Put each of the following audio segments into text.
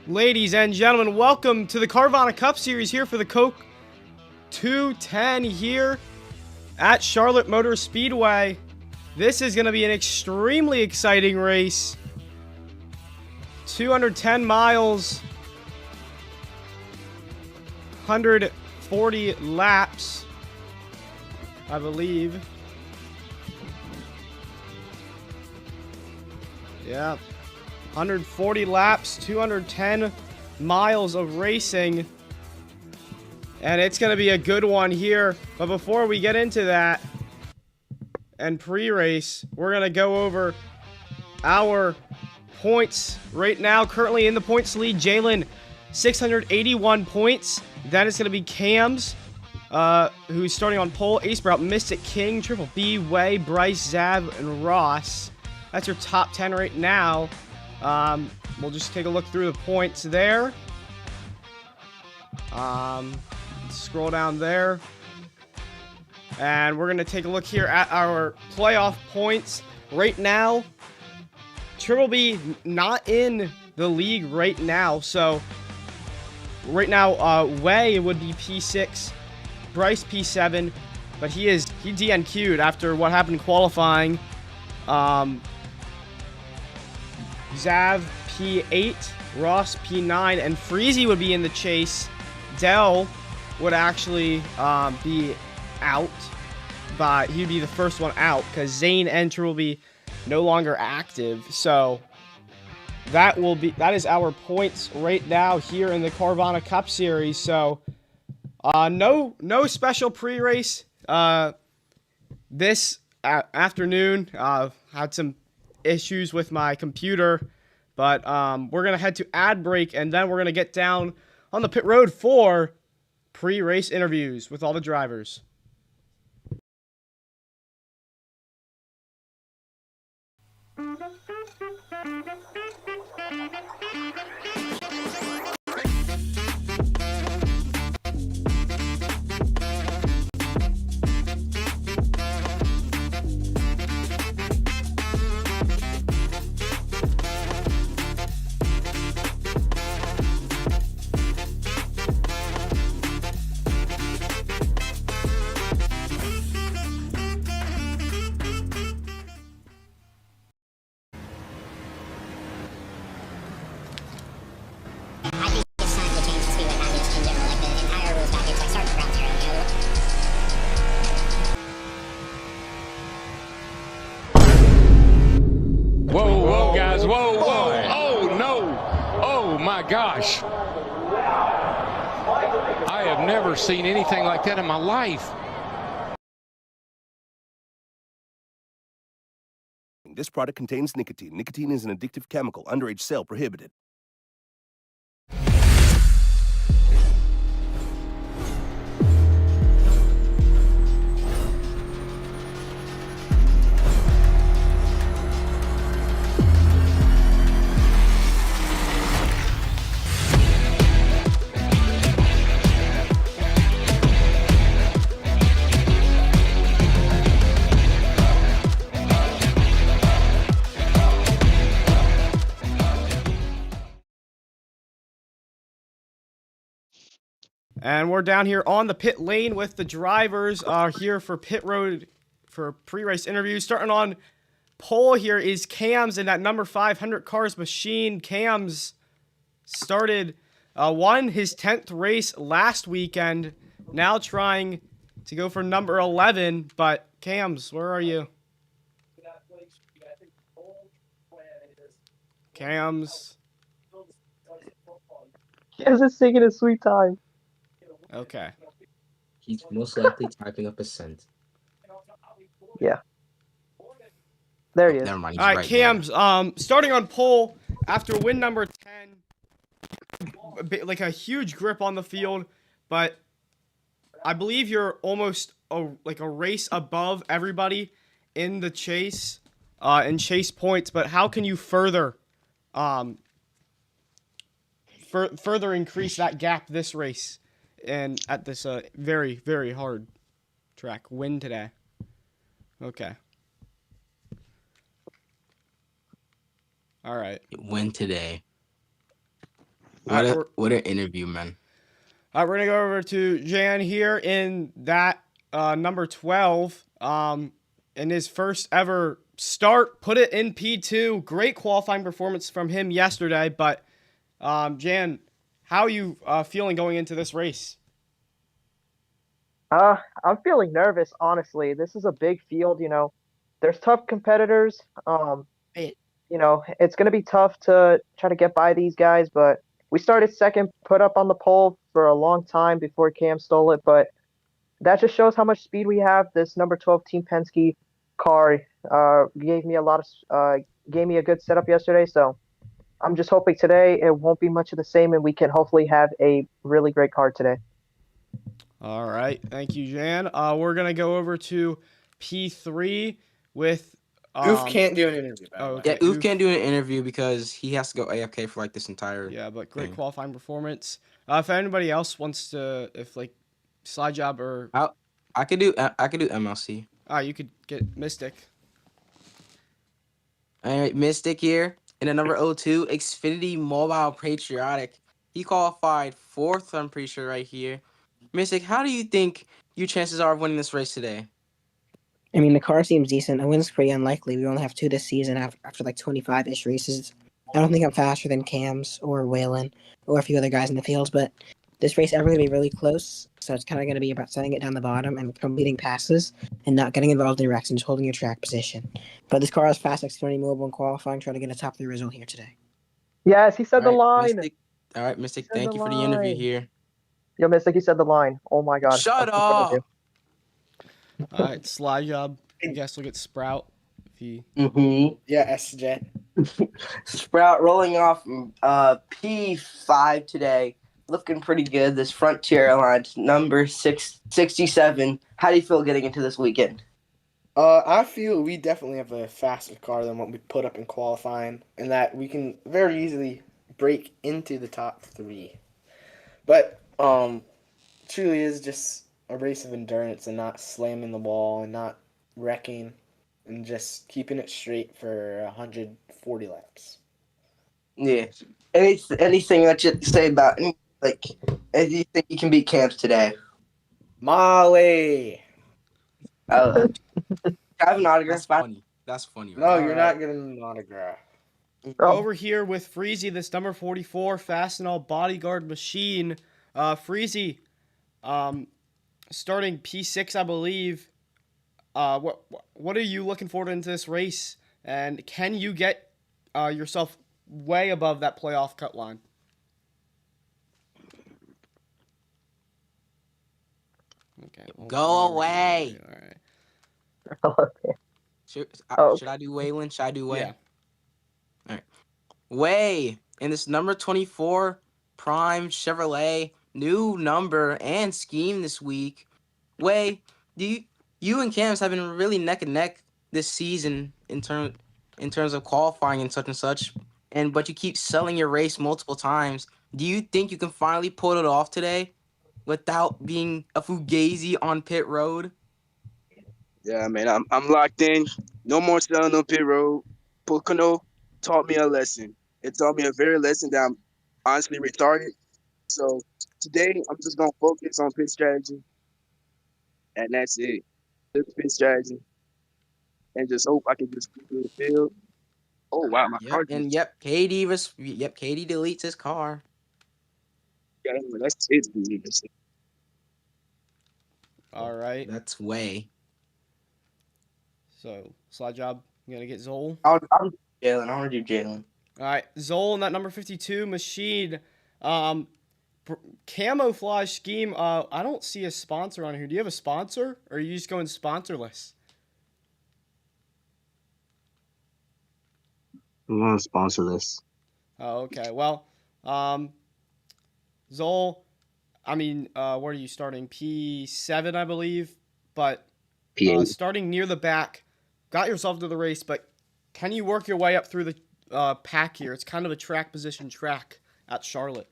Ladies and gentlemen, welcome to the Carvana Cup Series here for the Coke 210 here at Charlotte Motor Speedway. This is going to be an extremely exciting race. 210 miles, 140 laps, I believe. Yeah. 140 laps, 210 miles of racing, and it's going to be a good one here. But before we get into that and pre-race, we're going to go over our points right now. Currently in the points lead, Jalen, 681 points. Then it's going to be Cam's, who's starting on pole. Ace Sprout, Mystic King, Triple B, Way, Bryce, Zav, and Ross. That's your top 10 right now. We'll just take a look through the points there. Scroll down there. And we're going to take a look here at our playoff points. Right now, Triple B not in the league right now. So, right now, Way would be P6, Bryce P7. But he DNQ'd after what happened in qualifying. Zav P8, Ross P9, and Freezy would be in the chase. Dell would actually be out, but he'd be the first one out because Zane and Triple B no longer active. So that is our points right now here in the Carvana Cup Series. So no special pre-race this afternoon. Had some issues with my computer, but we're gonna head to ad break, and then we're gonna get down on the pit road for pre-race interviews with all the drivers. Whoa, guys, whoa. Oh, no. Oh, my gosh. I have never seen anything like that in my life. This product contains nicotine. Nicotine is an addictive chemical. Underage sale prohibited. And we're down here on the pit lane with the drivers here for pit road for pre-race interviews. Starting on pole here is Cam's in that number 500 cars machine. Cam's started, won his 10th race last weekend. Now trying to go for number 11. But Cam's, where are you? Cam's. Cam's is taking a sweet time. Okay. He's most likely typing up a cent. Yeah. There he is. Never mind. He's All right, right Cam's, starting on pole after win number 10. Like a huge grip on the field, but I believe you're almost like a race above everybody in the chase, in chase points. But how can you further increase that gap this race? And at this very, very hard track. Win today. Okay. All right. Win today. All right, What an interview, man. all right, we're gonna go over to Jan here in that number 12. In his first ever start, put it in P2. Great qualifying performance from him yesterday. But Jan, how are you feeling going into this race? I'm feeling nervous, honestly. This is a big field, you know. There's tough competitors. You know, it's gonna be tough to try to get by these guys, but we started second, put up on the pole for a long time before Cam stole it, but that just shows how much speed we have. This number 12 Team Penske car gave me a good setup yesterday, so I'm just hoping today it won't be much of the same and we can hopefully have a really great car today. All right, thank you, Jan. We're gonna go over to P3 with. Oof can't do an interview. By the way. Okay, Yeah, Oof can't do an interview because he has to go AFK for like this entire. Yeah, but great thing. qualifying performance. If anybody else wants to, if like Slide Job or I could do MLC. you could get Mystic. All right, Mystic here in the number 02, Xfinity Mobile Patriotic. He qualified 4th, I'm pretty sure, right here. Mystic, how do you think your chances are of winning this race today? I mean, the car seems decent. A win's pretty unlikely. We only have 2 this season after like 25-ish races. I don't think I'm faster than Cam's or Waylon or a few other guys in the field, but this race is going to be really close. So it's kind of going to be about setting it down the bottom and completing passes and not getting involved in wrecks and just holding your track position. But this car has fast Xfinity Mobile in qualifying, trying to get a top 3 result here today. Yes, he said the line. Mystic. All right, Mystic, Said thank the you for the interview line. here. Yo, Mystic, he said the line. Oh my God. Shut I'm so proud of up! you. All right, Slide Job. I guess we'll get Sprout if he. Yeah, SJ. Sprout rolling off P5 today. Looking pretty good. This Frontier Alliance number 667. How do you feel getting into this weekend? I feel we definitely have a faster car than what we put up in qualifying, and that we can very easily break into the top 3. But truly is just a race of endurance and not slamming the wall and not wrecking and just keeping it straight for 140 laps. Yeah. Anything that you say about do you think you can beat Camps today? Molly. I have an autograph. That's funny. No, you're not getting an autograph. Oh. Over here with Freezy, this number 44 Fastenal Bodyguard Machine. Freezy, starting P6, I believe. What are you looking forward to into this race? And can you get yourself way above that playoff cut line? Okay. Go away. All right. Okay. Should I do Waylon? Should I do Way? Yeah. All right. Way in this number 24 Prime Chevrolet, new number and scheme this week. Way, you and Cams have been really neck and neck this season in terms of qualifying and such, but you keep selling your race multiple times. Do you think you can finally pull it off today without being a fugazi on pit road? Yeah, man, I'm locked in. No more selling on pit road. Pocono taught me a lesson. It taught me a very lesson that I'm honestly retarded. So today I'm just gonna focus on pit strategy, and that's it. Just pit strategy, and just hope I can just get through the field. Oh wow, my car. KD deletes his car. Yeah, that's it. All right. That's Way. So, Slide Job, you gonna get Zol? I'm Jalen. I want to do Jalen. All right, Zol in that number 52 Machine. Camouflage scheme. I don't see a sponsor on here. Do you have a sponsor, or are you just going sponsorless? I'm on sponsorless. Oh, okay. Well, Zol, I mean, where are you starting? P7, I believe. But starting near the back, got yourself to the race, but can you work your way up through the pack here? It's kind of a track position track at Charlotte.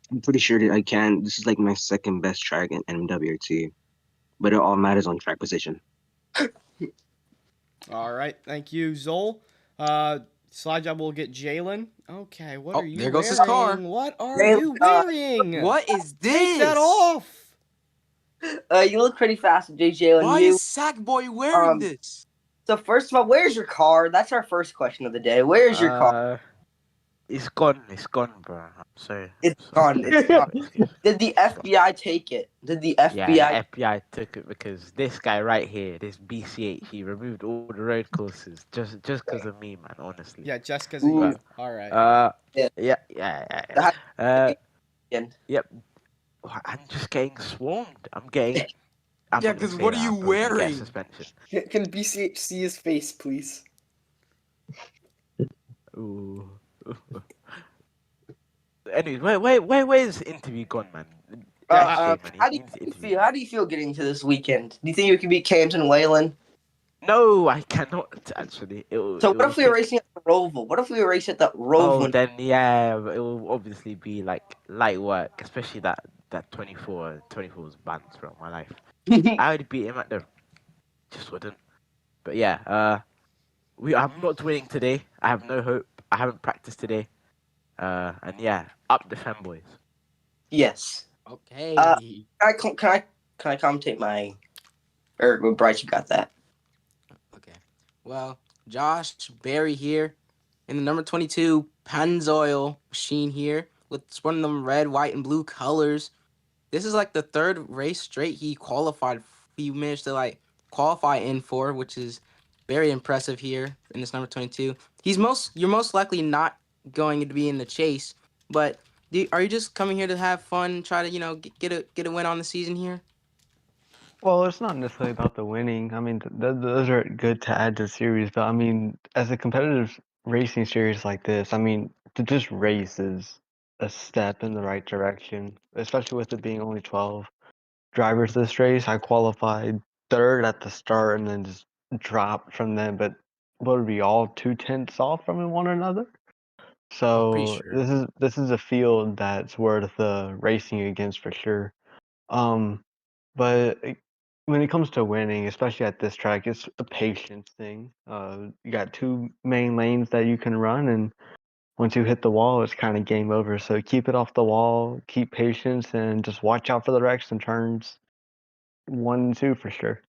I'm pretty sure that I can. This is like my second best track in MWT, but it all matters on track position. All right, thank you, Zol. Slide job will get Jalen. Okay, what Oh, are you there wearing? goes his car. What are Jalen, you wearing? What is Take that this? off. You look pretty fast, Jalen. Why is Sackboy wearing Um. this? So first of all, where's your car? That's our first question of the day. Where's your car? It's gone. It's gone, bro. I'm sorry. It's I'm sorry. gone. It's gone. It's Did the it's gone. FBI take it? Did the Yeah, the FBI? FBI took it because this guy right here, this BCH, he removed all the road courses just because of me, man. Honestly. Yeah, just because of Ooh, you. But All right. yeah. yeah. Uh, And yep. I'm just getting swarmed. I'm Yeah, not gonna because say what are that. you I'm probably gonna get a wearing? suspension. Can BCH see his face, please? Ooh. Anyways, where's the interview gone, man? SJ, man, how do he needs to you interview feel? me. How do you feel getting to this weekend? Do you think you can beat Cams and Waylon? No, I cannot actually. So It what will if we were take. racing at the Roval? What if we were racing at the Oh, Roval? then yeah, it will obviously be like light work, especially that 24 was banned throughout my life. I would beat him at the just wouldn't. But yeah, I'm not winning today. I have no hope. I haven't practiced today. And yeah, up the fanboys. Yes. Okay. Can I commentate my or Bryce? You got that? Okay. Well, Josh Berry here in the number 22 Pennzoil machine here with one of them red, white, and blue colors. This is like the third race straight he qualified. He managed to like qualify in for, which is very impressive here in this number 22. You're most likely not going to be in the chase, but are you just coming here to have fun, try to get a win on the season here? Well, it's not necessarily about the winning. I mean, those are good to add to the series, but I mean, as a competitive racing series like this, I mean, to just race is a step in the right direction, especially with it being only 12 drivers this race. I qualified third at the start and then just dropped from then, but what would be all 2 tenths off from one another? I'm pretty So sure. this is a field that's worth racing against for sure. Um, but when it comes to winning, especially at this track, it's a patience thing. You got two main lanes that you can run, and once you hit the wall, it's kind of game over. So keep it off the wall, keep patience, and just watch out for the wrecks and turns 1 and 2 for sure.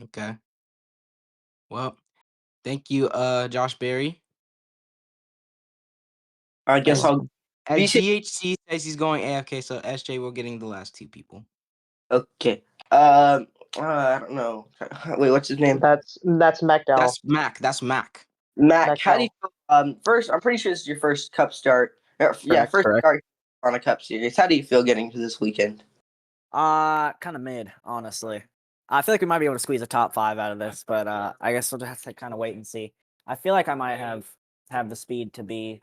Okay. Well, thank you, Josh Berry. I guess As I'll. as BC. GHC says he's going AFK, so SJ we're getting the last two people. Okay. I don't know. Wait, what's his name? That's McDowell. That's Mac. That's Mac. Mac. How do you McDowell. feel? First, I'm pretty sure this is your first Cup start. Yeah, Correct. first start on a Cup series. How do you feel getting to this weekend? Kind of mid, honestly. I feel like we might be able to squeeze a top 5 out of this, but I guess we'll just have to kind of wait and see. I feel like I might have the speed to be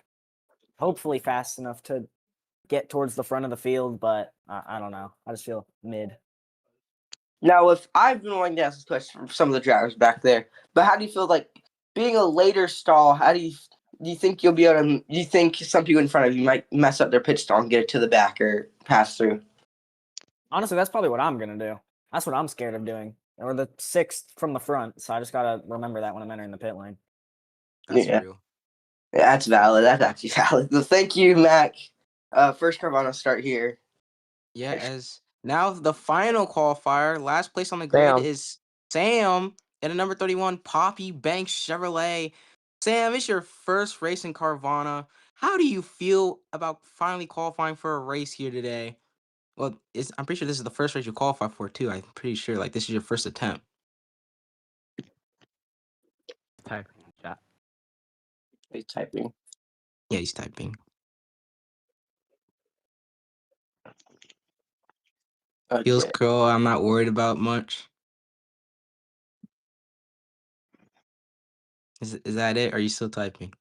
hopefully fast enough to get towards the front of the field, but I don't know. I just feel mid. Now, if I've been wanting to ask this question from some of the drivers back there, but how do you feel like being a later stall? How do you think you'll be able to? Do you think some people in front of you might mess up their pit stall and get it to the back or pass through? Honestly, that's probably what I'm gonna do. That's what I'm scared of doing. Or the 6th from the front, so I just gotta remember that when I'm entering the pit lane. That's Yeah. real. That's valid. That's actually valid. Well, thank you, Mac. First Carvana start here. Yeah, as now the final qualifier, last place on the grid Sam. is Sam at a number 31, Poppy Banks Chevrolet. Sam, it's your first race in Carvana. How do you feel about finally qualifying for a race here today? Well, I'm pretty sure this is the first race you qualify for too. I'm pretty sure like this is your first attempt. Typing in chat. He's typing. Yeah, he's typing. Feels Okay. cool. I'm not worried about much. Is that it? Or are you still typing?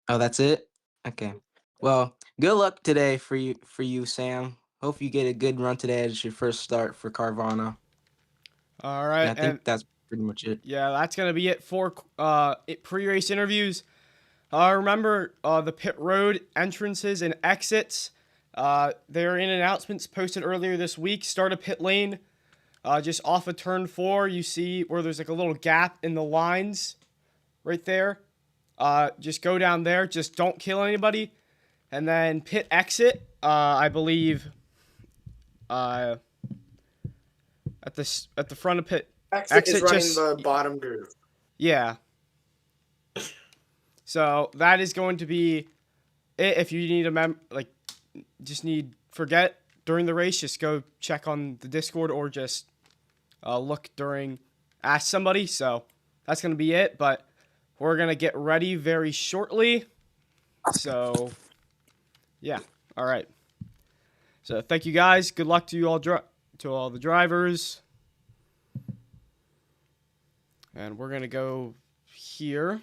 Oh, that's it? Okay. Well, good luck today for you, Sam. Hope you get a good run today as your first start for Carvana. All And right, I think that's pretty much it. yeah, that's gonna be it for pre-race interviews. Remember the pit road entrances and exits. They're in announcements posted earlier this week. Start a pit lane Just off of turn 4, you see where there's like a little gap in the lines right there. Just go down there. Just don't kill anybody. And then pit exit, I believe, at the front of pit. Exit is running just the bottom groove. yeah. So that is going to be it. If you need forget during the race, just go check on the Discord or just look ask somebody. So that's going to be it. But we're going to get ready very shortly. So yeah. All right. So thank you guys. Good luck to you all, to all the drivers. And we're going to go here.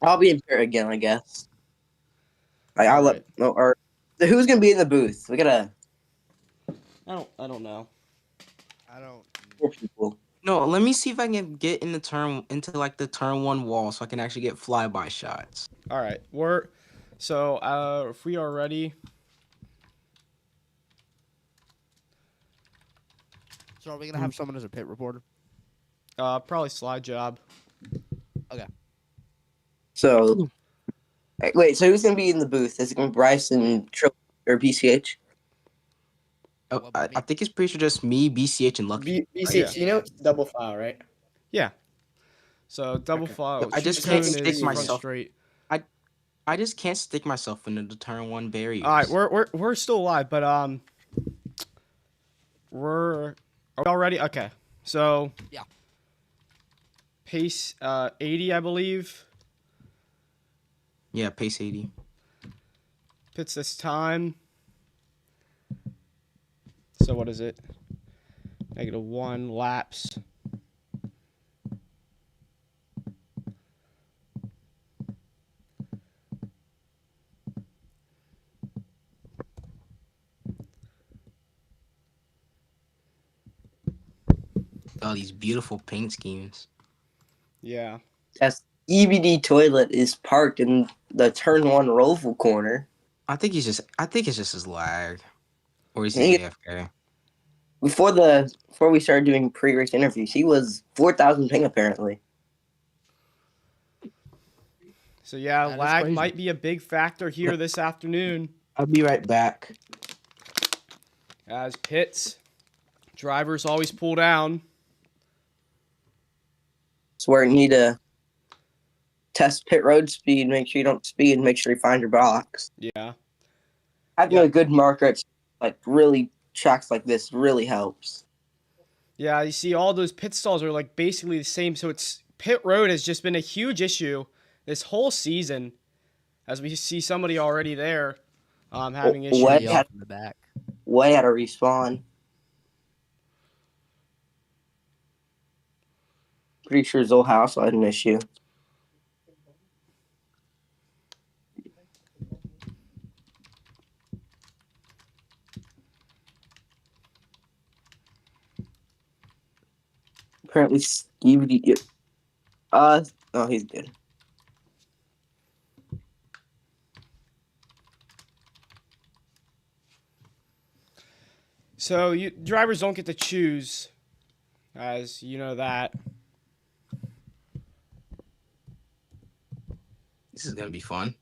I'll be in pit again, I guess. I'll let or so who's gonna be in the booth? We gotta. I don't know. I don't. Four people. No, let me see if I can get into the turn 1 wall so I can actually get flyby shots. All right, if we are ready. So are we gonna have someone as a pit reporter? Probably slide job. Okay. So, wait. So who's gonna be in the booth? Is it gonna be Bryce and or BCH? Oh, I think it's pretty sure just me, BCH, and Lucky. BCH, you know, double file, right? Yeah. So double file. I just can't stick myself. Straight. I just can't stick myself into the turn 1 barriers. All right, we're still alive, but are we all ready? Okay. So yeah. Pace 80, I believe. Yeah, pace 80. Pits this time. So what is it? -1 laps. Oh, these beautiful paint schemes. Yeah. Yes, EBD toilet is parked in the turn 1 roval corner. I think it's just his lag, or is he AFK? Before we started doing pre-race interviews, he was 4,000 ping apparently. So yeah, lag might be a big factor here this afternoon. I'll be right back. As pits, drivers always pull down. It's where you need to test pit road speed, make sure you don't speed, make sure you find your box. Yeah. Having a good marker at really tracks like this really helps. Yeah, you see all those pit stalls are basically the same. So pit road has just been a huge issue this whole season. As we see somebody already there having issues. In the back. Way out of respawn. Pretty sure Zol House had an issue. Apparently, Stevie. Oh, he's good. So drivers don't get to choose, as you know that. This is gonna be fun.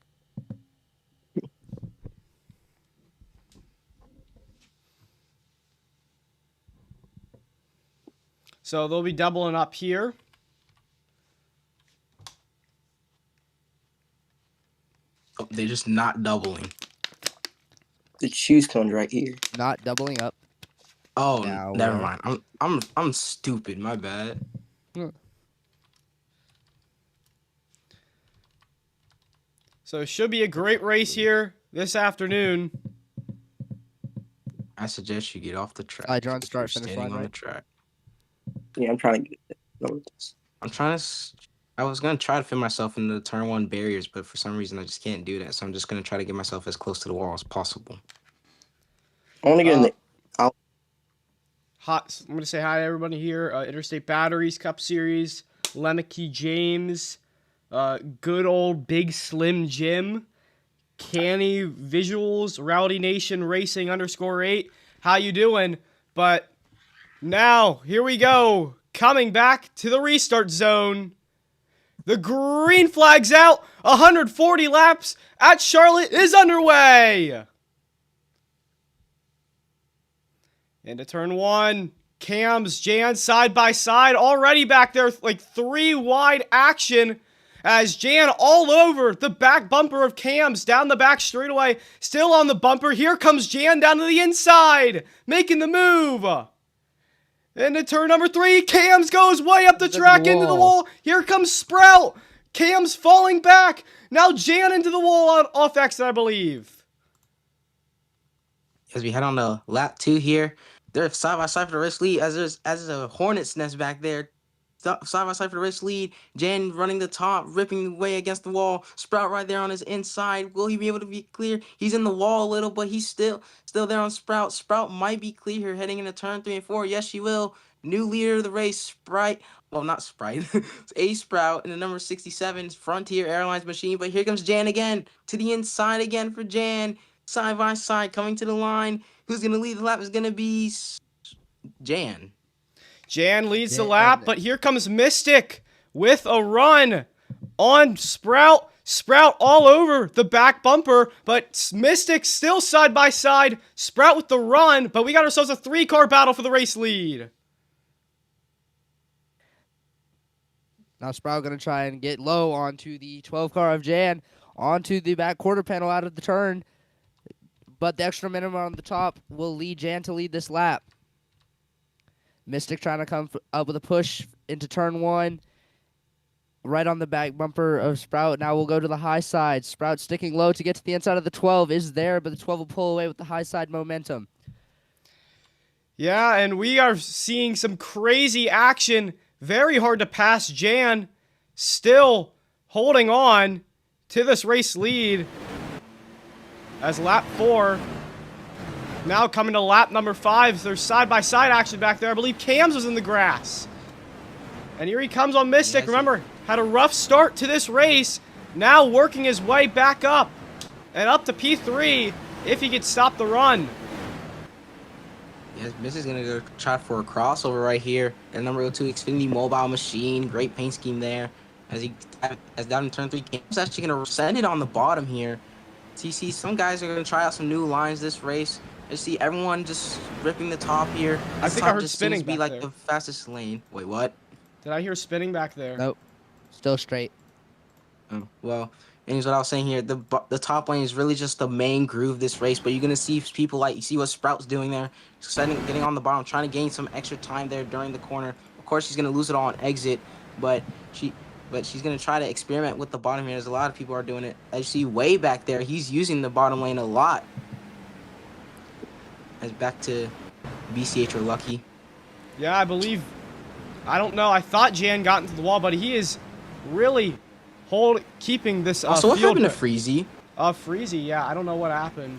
So they'll be doubling up here. Oh, they're just not doubling. The choose cone's right here. Not doubling up. Oh, never mind. I'm stupid. My bad. So it should be a great race here this afternoon. I suggest you get off the track. I draw start finish line on right? the track. Yeah, I'm trying to get it. I was gonna try to fit myself into the turn 1 barriers, but for some reason I just can't do that. So I'm just gonna try to get myself as close to the wall as possible. I want to get in the. I'm gonna say hi to everybody here. Interstate Batteries Cup Series, Lemmicky James, good old Big Slim Jim, Canny Visuals, Rowdy Nation Racing _8. how you doing? But now, here we go. Coming back to the restart zone. The green flag's out. 140 laps at Charlotte is underway. Into turn 1. Cams, Jan side by side. Already back there, like 3 wide action. As Jan all over the back bumper of Cams down the back straightaway. Still on the bumper. Here comes Jan down to the inside. Making the move. Into turn number 3. Cams goes way up the track into the wall. Here comes Sprout. Cam's falling back. Now Jan into the wall on off exit, I believe. As we head on to lap 2 here, they're side by side for the race lead as there's a hornet's nest back there. Side by side for the race lead. Jan running the top, ripping away against the wall. Sprout right there on his inside. Will he be able to be clear? He's in the wall a little, but he's still there on Sprout. Sprout might be clear here heading into turn 3 and 4. Yes, she will. New leader of the race, Sprite. Well, not Sprite. It's A Sprout in the number 67 Frontier Airlines machine. But here comes Jan again. To the inside again for Jan. Side by side coming to the line. Who's going to lead the lap is going to be Jan. Jan leads the lap, but here comes Mystic with a run on Sprout. Sprout all over the back bumper, but Mystic still side by side. Sprout with the run, but we got ourselves a 3-car battle for the race lead. Now Sprout going to try and get low onto the 12 car of Jan, onto the back quarter panel out of the turn. But the extra minimum on the top will lead Jan to lead this lap. Mystic trying to come up with a push into turn 1. Right on the back bumper of Sprout. Now we'll go to the high side. Sprout sticking low to get to the inside of the 12 is there, but the 12 will pull away with the high side momentum. Yeah, and we are seeing some crazy action. Very hard to pass Jan. Still holding on to this race lead. As lap 4, now coming to lap number 5, there's side-by-side action back there. I believe Cams was in the grass. And here he comes on Mystic. Yes, remember, had a rough start to this race. Now working his way back up. And up to P3 if he could stop the run. Yes, Mystic's going to go try for a crossover right here. And number 2, Xfinity Mobile Machine. Great paint scheme there. As down in turn 3, Cam's actually going to send it on the bottom here. So you see some guys are going to try out some new lines this race. You see everyone just ripping the top here. I think I heard spinning seems to be back like there. the fastest lane. Wait, what? Did I hear spinning back there? Nope. Still straight. Oh, well, anyways, what I was saying here, the top lane is really just the main groove of this race, but you're going to see people like, you see what Sprout's doing there, getting on the bottom, trying to gain some extra time there during the corner. Of course, she's going to lose it all on exit, but she's going to try to experiment with the bottom here, as a lot of people are doing it. As you see way back there, he's using the bottom lane a lot. As back to BCH or Lucky. Yeah, I believe, I don't know, I thought Jan got into the wall, but he is really keeping this So what field. happened to Freezy? Freezy, yeah, I don't know what happened.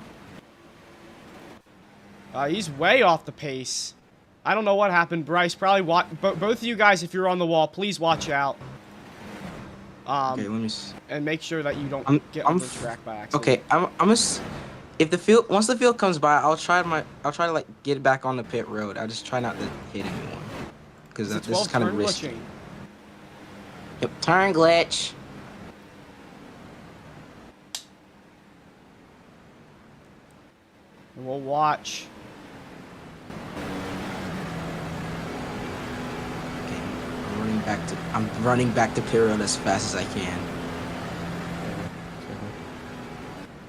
He's way off the pace. I don't know what happened, Bryce. Probably both of you guys, if you're on the wall, please watch out. Okay, let me and make sure that you don't get on the track by accident. Okay, I'm if the field once the field comes by, I'll try to like get back on the pit road. I just try not to hit anyone because this is kind of risky. Yep, turn glitch. And we'll watch. Okay, I'm running back to pit road as fast as I can.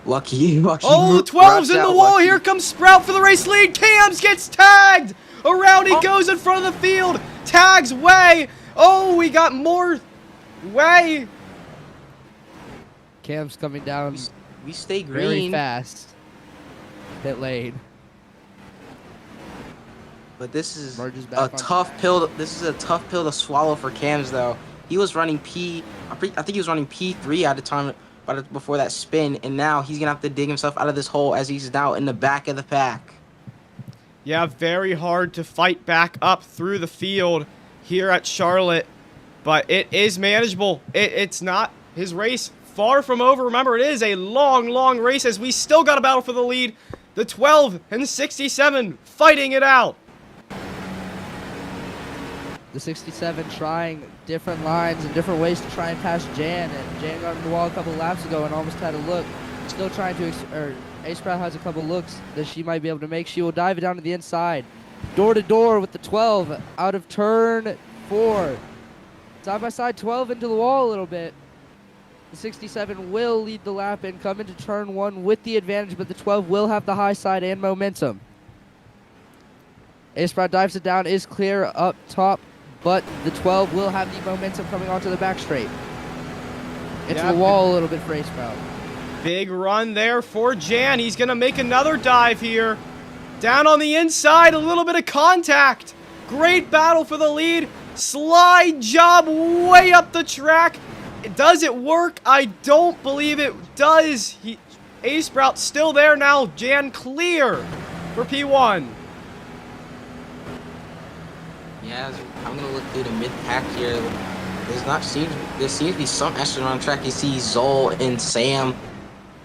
Lucky. Oh, 12's in the wall. Lucky. Here comes Sprout for the race lead. Cams gets tagged. Around he goes in front of the field. Tags Way. Oh, we got more Way. Cam's coming down. We stay green. Very fast. Pit lane. But this is a tough pill. This is a tough pill to swallow for Cams, though. He was running I think he was running P3 at the time, before that spin, and now he's gonna have to dig himself out of this hole as he's now in the back of the pack. Yeah, very hard to fight back up through the field here at Charlotte, but it is manageable. It's not his race far from over. Remember, it is a long, long race as we still got a battle for the lead. The 12 and 67 fighting it out. The 67 trying different lines and different ways to try and pass Jan. And Jan got on the wall a couple laps ago and almost had a look. Still trying to, Ace Sprout has a couple looks that she might be able to make. She will dive it down to the inside. Door to door with the 12 out of turn 4. Side by side 12 into the wall a little bit. The 67 will lead the lap and come into turn 1 with the advantage, but the 12 will have the high side and momentum. Ace Sprout dives it down, is clear up top, but the 12 will have the momentum coming onto the back straight. Into the wall a little bit for Ace Sprout. Big run there for Jan. He's going to make another dive here. Down on the inside, a little bit of contact. Great battle for the lead. Slide job way up the track. Does it work? I don't believe it does. Ace Sprout still there now. Jan clear for P1. Yeah, I'm gonna look through the mid pack here. There seems to be some action on track. You see Zol and Sam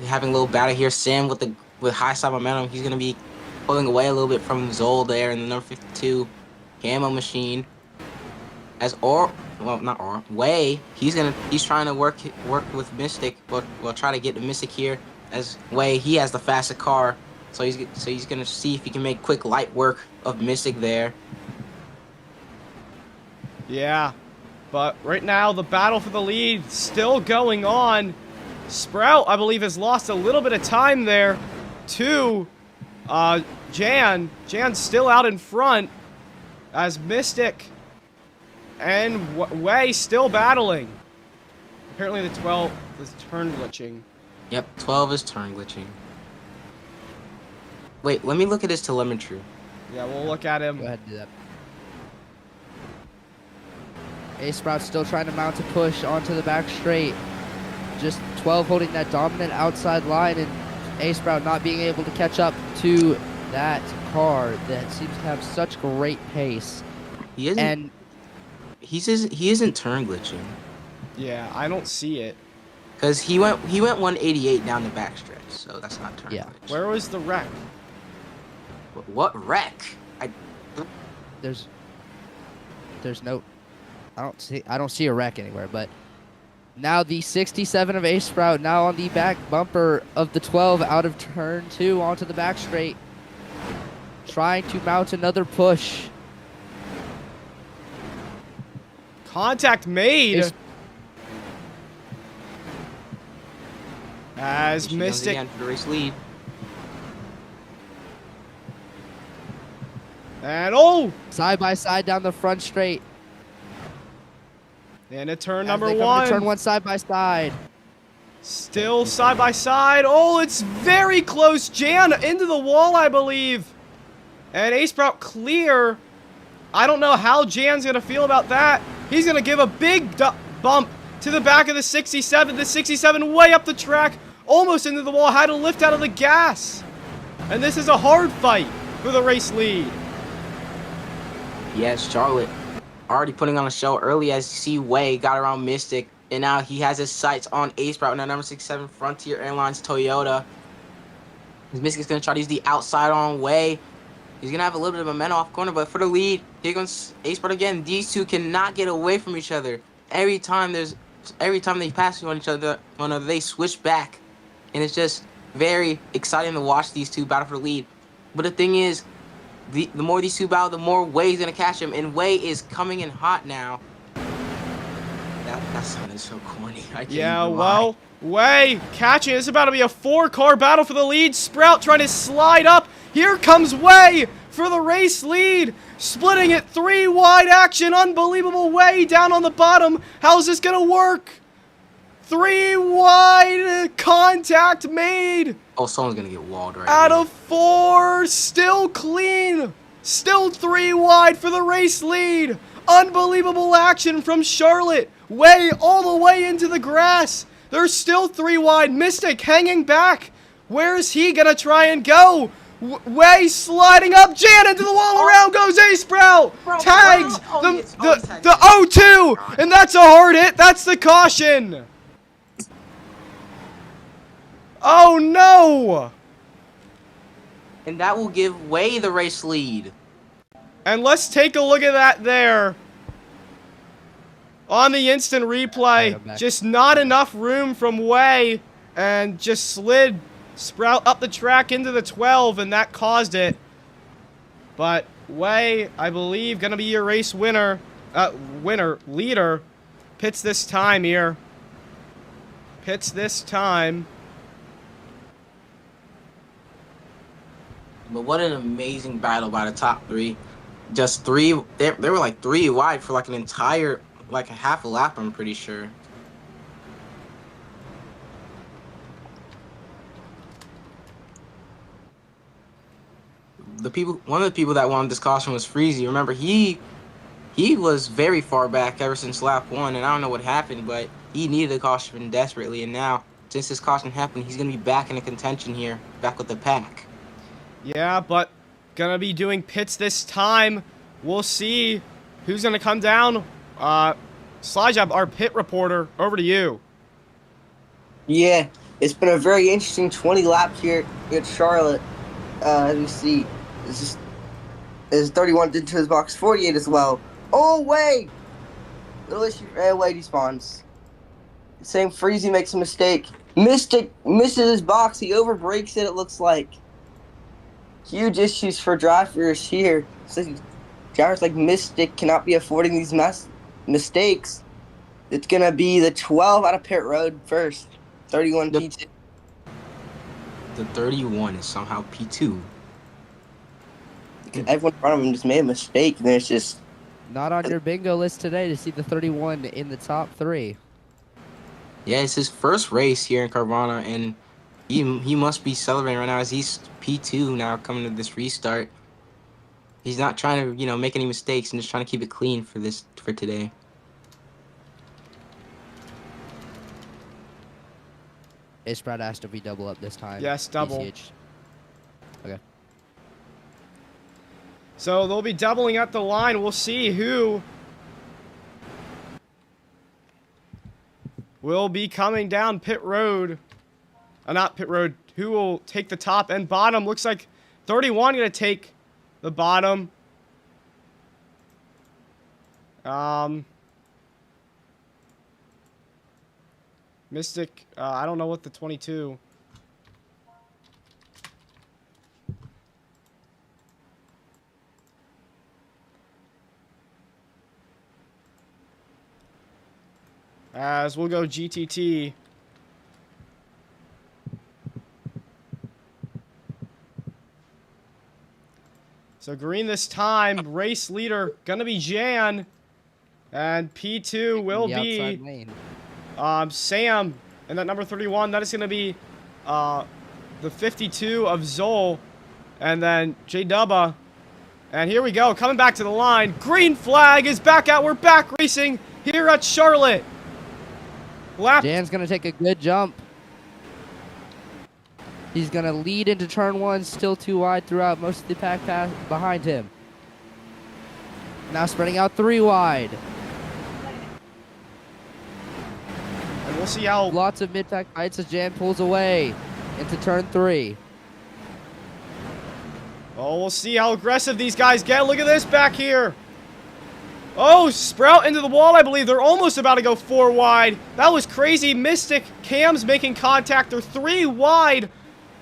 having a little battle here. Sam with high side momentum. He's gonna be pulling away a little bit from Zol there in the number 52 camo machine. As Way, he's trying to work with Mystic. We'll try to get the Mystic here. As Way, he has the faster car, so he's gonna see if he can make quick light work of Mystic there. Yeah, but right now the battle for the lead still going on. Sprout, I believe, has lost a little bit of time there to Jan. Jan's still out in front as Mystic and Way still battling. Apparently the 12 is turn glitching. Yep, 12 is turn glitching. Wait, let me look at his telemetry. Yeah, we'll look at him. Go ahead and do that. Ace Sprout still trying to mount a push onto the back straight. Just 12 holding that dominant outside line, and Ace Sprout not being able to catch up to that car that seems to have such great pace. He isn't turn glitching. Yeah, I don't see it. Cause he went 188 down the backstretch, so that's not turn glitch. Where was the wreck? What wreck? There's no. I don't see a wreck anywhere, but now the 67 of Ace Sprout now on the back bumper of the 12 out of turn 2 onto the back straight. Trying to mount another push. Contact made. As Mystic the race lead. And side by side down the front straight. And a turn As number they come 1. to turn 1 side by side. Still side by side. Oh, it's very close. Jan into the wall, I believe. And Ace Sprout clear. I don't know how Jan's going to feel about that. He's going to give a big bump to the back of the 67. The 67 way up the track. Almost into the wall. Had to lift out of the gas. And this is a hard fight for the race lead. Yes, Charlotte already putting on a show early as you see Way got around Mystic. And now he has his sights on Ace Sprout in the number 67 Frontier Airlines Toyota. Mystic's going to try to use the outside on Way. He's going to have a little bit of momentum off corner, but for the lead, here comes Ace Sprout again. These two cannot get away from each other. Every time they pass on each other, they switch back. And it's just very exciting to watch these two battle for the lead. But the thing is, the more these two battle, the more Way's going to catch him. And Way is coming in hot now. That sounded so corny. Yeah, well, Way catching. It's about to be a 4-car battle for the lead. Sprout trying to slide up. Here comes Way for the race lead. Splitting it 3 wide action. Unbelievable. Way down on the bottom. How's this going to work? 3 wide contact made. Oh, someone's going to get walled right out of 4. Still clean. Still 3 wide for the race lead. Unbelievable action from Charlotte. Way all the way into the grass. There's still 3 wide. Mystic hanging back. Where is he going to try and go? Way sliding up. Jan into the wall. Around goes Ace Sprout. Tags the 0-2. And that's a hard hit. That's the caution. Oh, no. and that will give Way the race lead. And let's take a look at that there. On the instant replay, I'm back. just not enough room from Way, and just slid Sprout up the track into the 12, and that caused it. But Way, I believe, gonna be your race winner. Leader. Pits this time here. Pits this time. But what an amazing battle by the top three. Just three, they were like 3 wide for like an entire, like a half a lap, I'm pretty sure. One of the people that won this caution was Freezy. Remember, he was very far back ever since lap 1, and I don't know what happened, but he needed a caution desperately, and now, since this caution happened, he's going to be back in a contention here, back with the pack. Yeah, but gonna be doing pits this time. We'll see who's gonna come down. Slyjob, our pit reporter, over to you. Yeah, it's been a very interesting 20 laps here at Charlotte. As we see, is 31 into his box, 48 as well. Oh, Way! Little issue, Way despawns. Same Freezy makes a mistake. Mystic misses his box, he overbreaks it looks like. Huge issues for drivers here. So drivers like Mystic cannot be affording these mistakes. It's going to be the 12 out of pit road first. 31 P2. The 31 is somehow P2. Everyone in front of him just made a mistake, and there's just... Not on your bingo list today to see the 31 in the top 3. Yeah, it's his first race here in Carvana, and he must be celebrating right now as he's P2 now coming to this restart. He's not trying to, make any mistakes and just trying to keep it clean for today. Is Sprout asked if we double up this time? Yes, double. PCH. Okay. So they'll be doubling at the line. We'll see who will be coming down pit road. Not pit road. Who will take the top and bottom? Looks like 31 going to take the bottom. Mystic, I don't know what the 22. As we'll go GTT. So green this time, race leader gonna be Jan, and P2 will be Sam, and that number 31. That is gonna be the 52 of Zol, and then J Dubba. And here we go, coming back to the line. Green flag is back out. We're back racing here at Charlotte. Jan's gonna take a good jump. He's going to lead into turn 1, still too wide throughout most of the pack path behind him. Now spreading out 3 wide. And we'll see how... Lots of mid-pack fights as Jan pulls away into turn 3. Oh, we'll see how aggressive these guys get. Look at this back here. Oh, Sprout into the wall, I believe. They're almost about to go 4 wide. That was crazy. Mystic, Cam's making contact. They're 3 wide.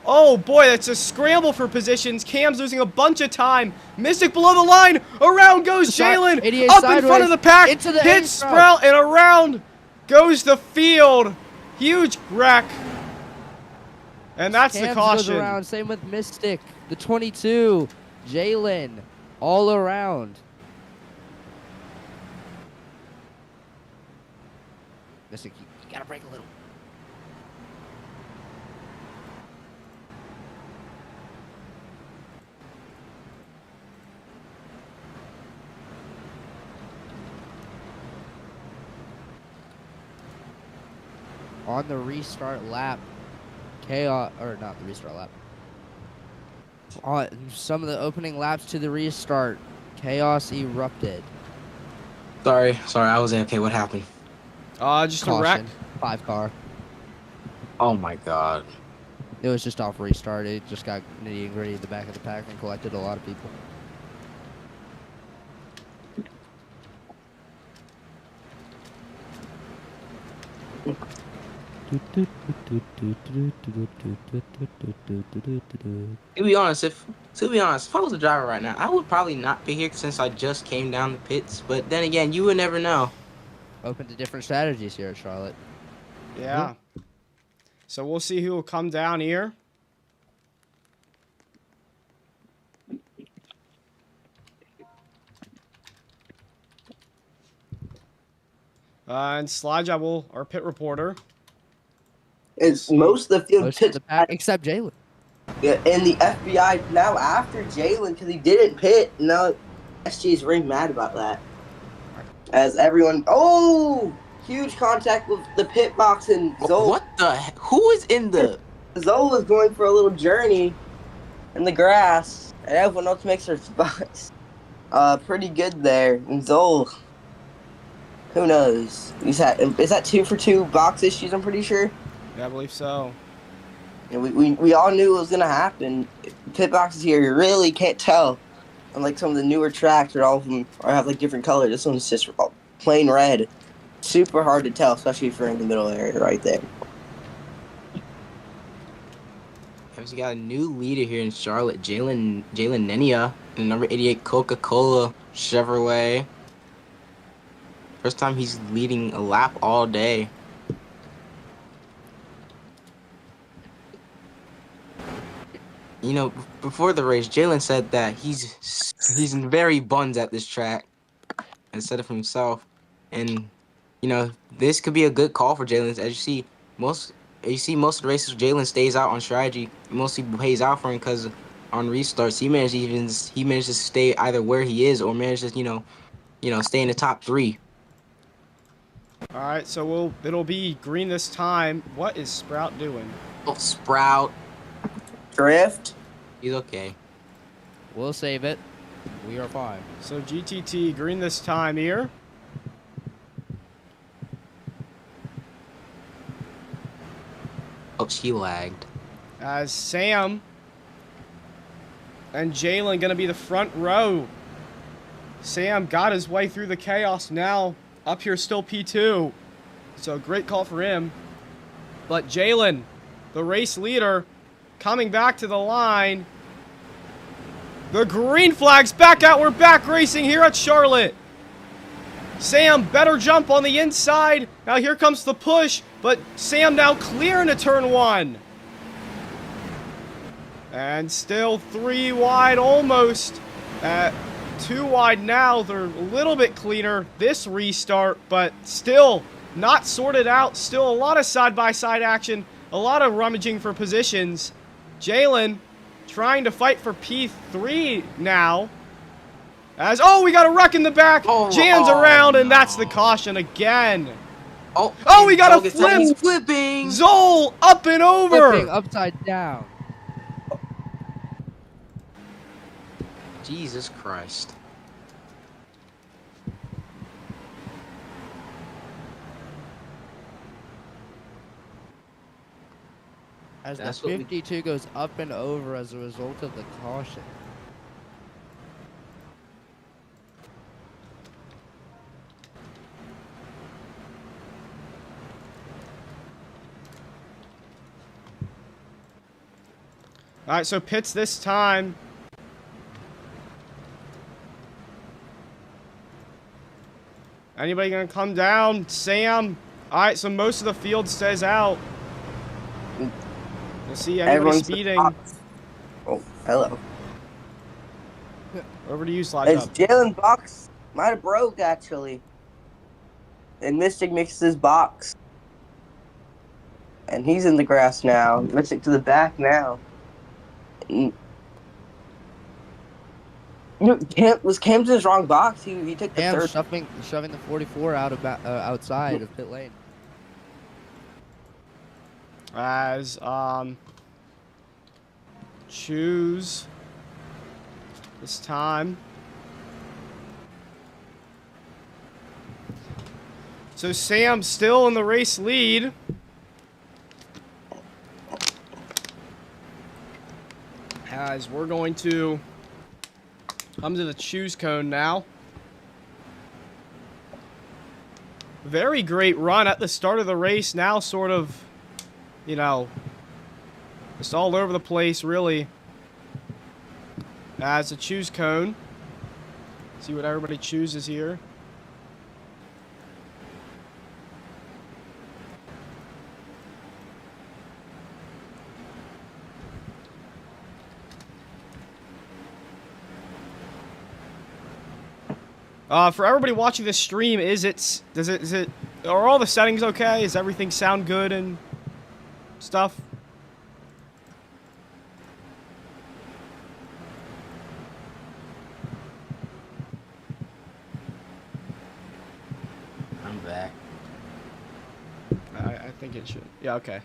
Oh boy, that's a scramble for positions. Cam's losing a bunch of time. Mystic below the line. Around goes Jalen. Up in front of the pack. Hits Sprout and around goes the field. Huge wreck. And that's the caution. Goes around. Same with Mystic. The 22. Jalen. All around. Mystic, you gotta break a little. On the restart lap, Chaos, or not the restart lap. On some of the opening laps to the restart, Chaos erupted. Sorry, I wasn't okay. What happened? Just a wreck. 5 car. Oh my god. It was just off restart. It just got nitty and gritty in the back of the pack and collected a lot of people. To be honest, if I was a driver right now, I would probably not be here since I just came down the pits. But then again, you would never know. Open to different strategies here at Charlotte. Yeah. So we'll see who will come down here. And Slide Job will, our pit reporter. It's most of the field Most of pits the pack except Jalen. yeah, and the FBI now after Jalen because he didn't pit. Now SG is very mad about that. As everyone, huge contact with the pit box and Zoe. What the heck? Who is in the? Zoe was going for a little journey in the grass, and everyone else makes their spots. Pretty good there. And Zoe, who knows? Is that 2 for 2 box issues? I'm pretty sure. Yeah, I believe so. And we all knew it was gonna happen. Pit boxes here, you really can't tell. Unlike some of the newer tracks where all of them have like different colors, this one's just plain red. Super hard to tell, especially if you're in the middle area right there. We got a new leader here in Charlotte, Jalen Nenia, in number 88 Coca-Cola Chevrolet. First time he's leading a lap all day. You know, before the race, Jalen said that he's very buns at this track instead of himself, and you know this could be a good call for Jalen. As you see most of the races, Jalen stays out on strategy. It mostly pays out for him because on restarts he manages to stay either where he is or manages stay in the top 3. All right, so it'll be green this time. What is Sprout doing? Oh, Sprout. Drift. He's okay. We'll save it. We are fine. So GTT green this time here. Oh, she lagged. As Sam and Jalen gonna be the front row. Sam got his way through the chaos now. Up here still P2. So great call for him. But Jalen, the race leader, coming back to the line. The green flag's back out. We're back racing here at Charlotte. Sam, better jump on the inside. Now here comes the push, but Sam now clear into turn 1. And still 3 wide almost. 2 wide now. They're a little bit cleaner this restart, but still not sorted out. Still a lot of side-by-side action. A lot of rummaging for positions. Jalen trying to fight for P3 now. We got a wreck in the back. Jan's around, and that's the caution again. We got a flip. He's flipping. Zol up and over. Flipping upside down. Jesus Christ. As That's the what we- 52 goes up and over as a result of the caution. All right, so pits this time. Anybody gonna come down? Sam. All right, so most of the field stays out. We'll see anybody Everyone's speeding. Oh, hello. Over to you, Slide It's Up. Jalen box might have broke actually. And Mystic mixes his box. And he's in the grass now. Mystic to the back now. Was Camden's wrong box? He took the third. Shoving the 44 out of outside of pit lane. As choose this time. So Sam still in the race lead. As we're going to come to the choose cone now. Very great run at the start of the race. Now sort of, you know, just all over the place, really. As a choose cone. See what everybody chooses here. For everybody watching this stream, are all the settings okay? Does everything sound good and stuff? I'm back. I think it should. Yeah, okay.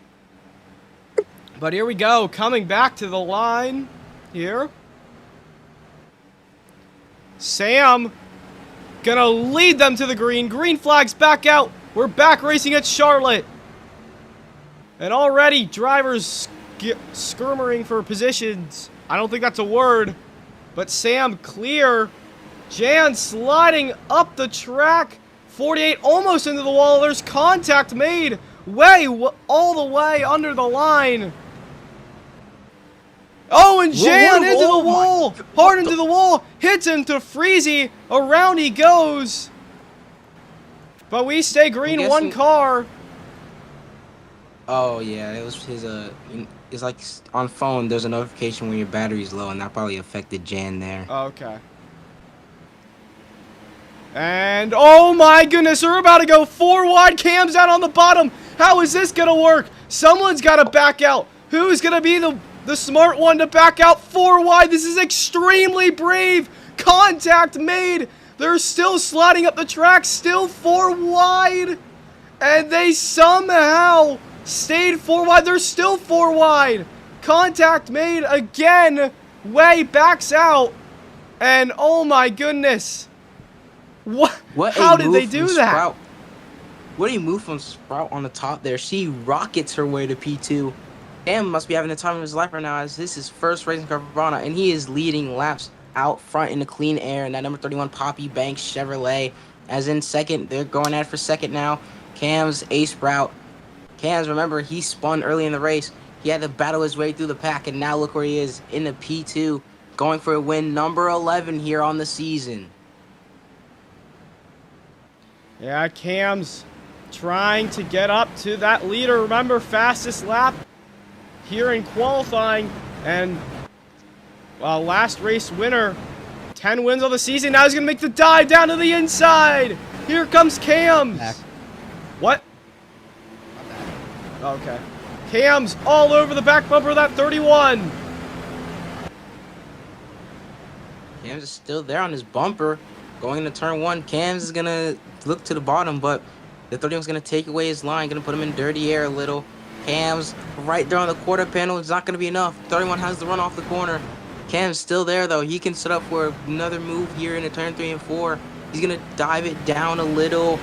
But here we go, coming back to the line here. Sam gonna lead them to the green. Green flag's back out. We're back racing at Charlotte. And already drivers skirmering for positions. I don't think that's a word. But Sam clear. Jan sliding up the track. 48 almost into the wall. There's contact made. All the way under the line. Oh, and Jan into the wall! Hard into the wall! Hits into Freezy! Around he goes! But we stay green, one car. Oh, yeah, it was his, it's like on phone, there's a notification when your battery's low, and that probably affected Jan there. Okay. And, oh my goodness, we're about to go 4 wide. Cam's out on the bottom. How is this gonna work? Someone's gotta back out. Who's gonna be the smart one to back out 4 wide? This is extremely brave. Contact made. They're still sliding up the track, still 4 wide. And they somehow stayed 4 wide. They're still 4 wide. Contact made again. Way backs out. And oh my goodness. How did they do that? Sprout. What a move from Sprout on the top there. She rockets her way to P2. Cam must be having the time of his life right now, as this is first race in Carvana, and he is leading laps out front in the clean air. And that number 31 Poppy Banks Chevrolet, as in second, they're going at it for second now. Cam's A Sprout. Cam's, remember, he spun early in the race. He had to battle his way through the pack, and now look where he is in the P2, going for a win number 11 here on the season. Yeah, Cam's trying to get up to that leader. Remember, fastest lap here in qualifying, and last race winner, 10 wins on the season. Now he's gonna make the dive down to the inside. Here comes Cam's. Back. What? Okay. Cam's all over the back bumper of that 31. Cam's is still there on his bumper. Going into turn 1, Cam's is gonna look to the bottom, but the 31's gonna take away his line, gonna put him in dirty air a little. Cam's right there on the quarter panel. It's not going to be enough. 31 has to run off the corner. Cam's still there, though. He can set up for another move here in the turn 3 and 4. He's going to dive it down a little.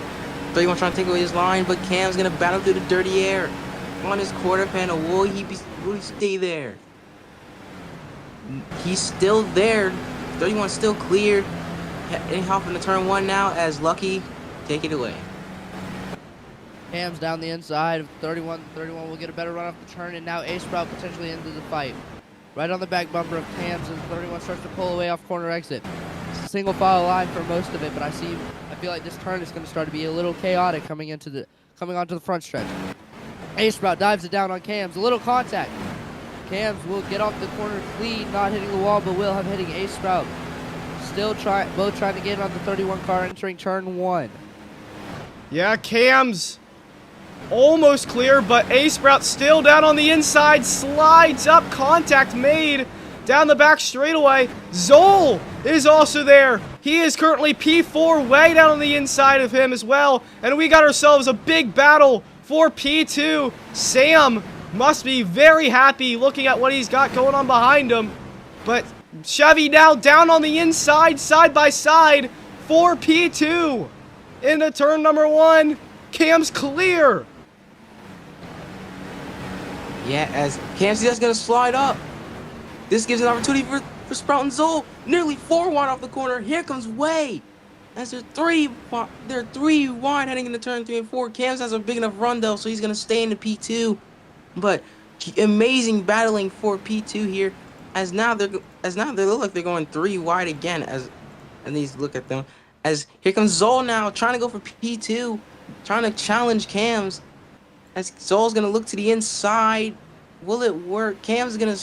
31 trying to take away his line, but Cam's going to battle through the dirty air on his quarter panel. Will he stay there? He's still there. 31 still cleared. And hop into turn 1 now as Lucky take it away. Cam's down the inside of 31. 31 will get a better run off the turn, and now A Sprout potentially into the fight. Right on the back bumper of Cam's, and 31 starts to pull away off corner exit. It's a single file line for most of it, but I feel like this turn is going to start to be a little chaotic coming onto the front stretch. A Sprout dives it down on Cam's, a little contact. Cam's will get off the corner clean, not hitting the wall, but will have hitting A Sprout. Still both trying to get on the 31 car entering turn 1. Yeah, Cam's almost clear, but A Sprout still down on the inside, slides up, contact made down the back straightaway. Zoll is also there. He is currently P4 way down on the inside of him as well, and we got ourselves a big battle for P2. Sam must be very happy looking at what he's got going on behind him, but Chevy now down on the inside, side by side for P2 into turn number 1. Cam's clear. Yeah, as Cam's just gonna slide up. This gives an opportunity for Sprout and Zol. Nearly 4 wide off the corner. Here comes Way. As they're three wide heading into turn 3 and 4. Cams has a big enough run though, so he's gonna stay into P2. But amazing battling for P2 here. As now they look like they're going 3 wide again. And these look at them. As here comes Zol now trying to go for P2, trying to challenge Cams. As Zol's gonna look to the inside. Will it work? Cam's gonna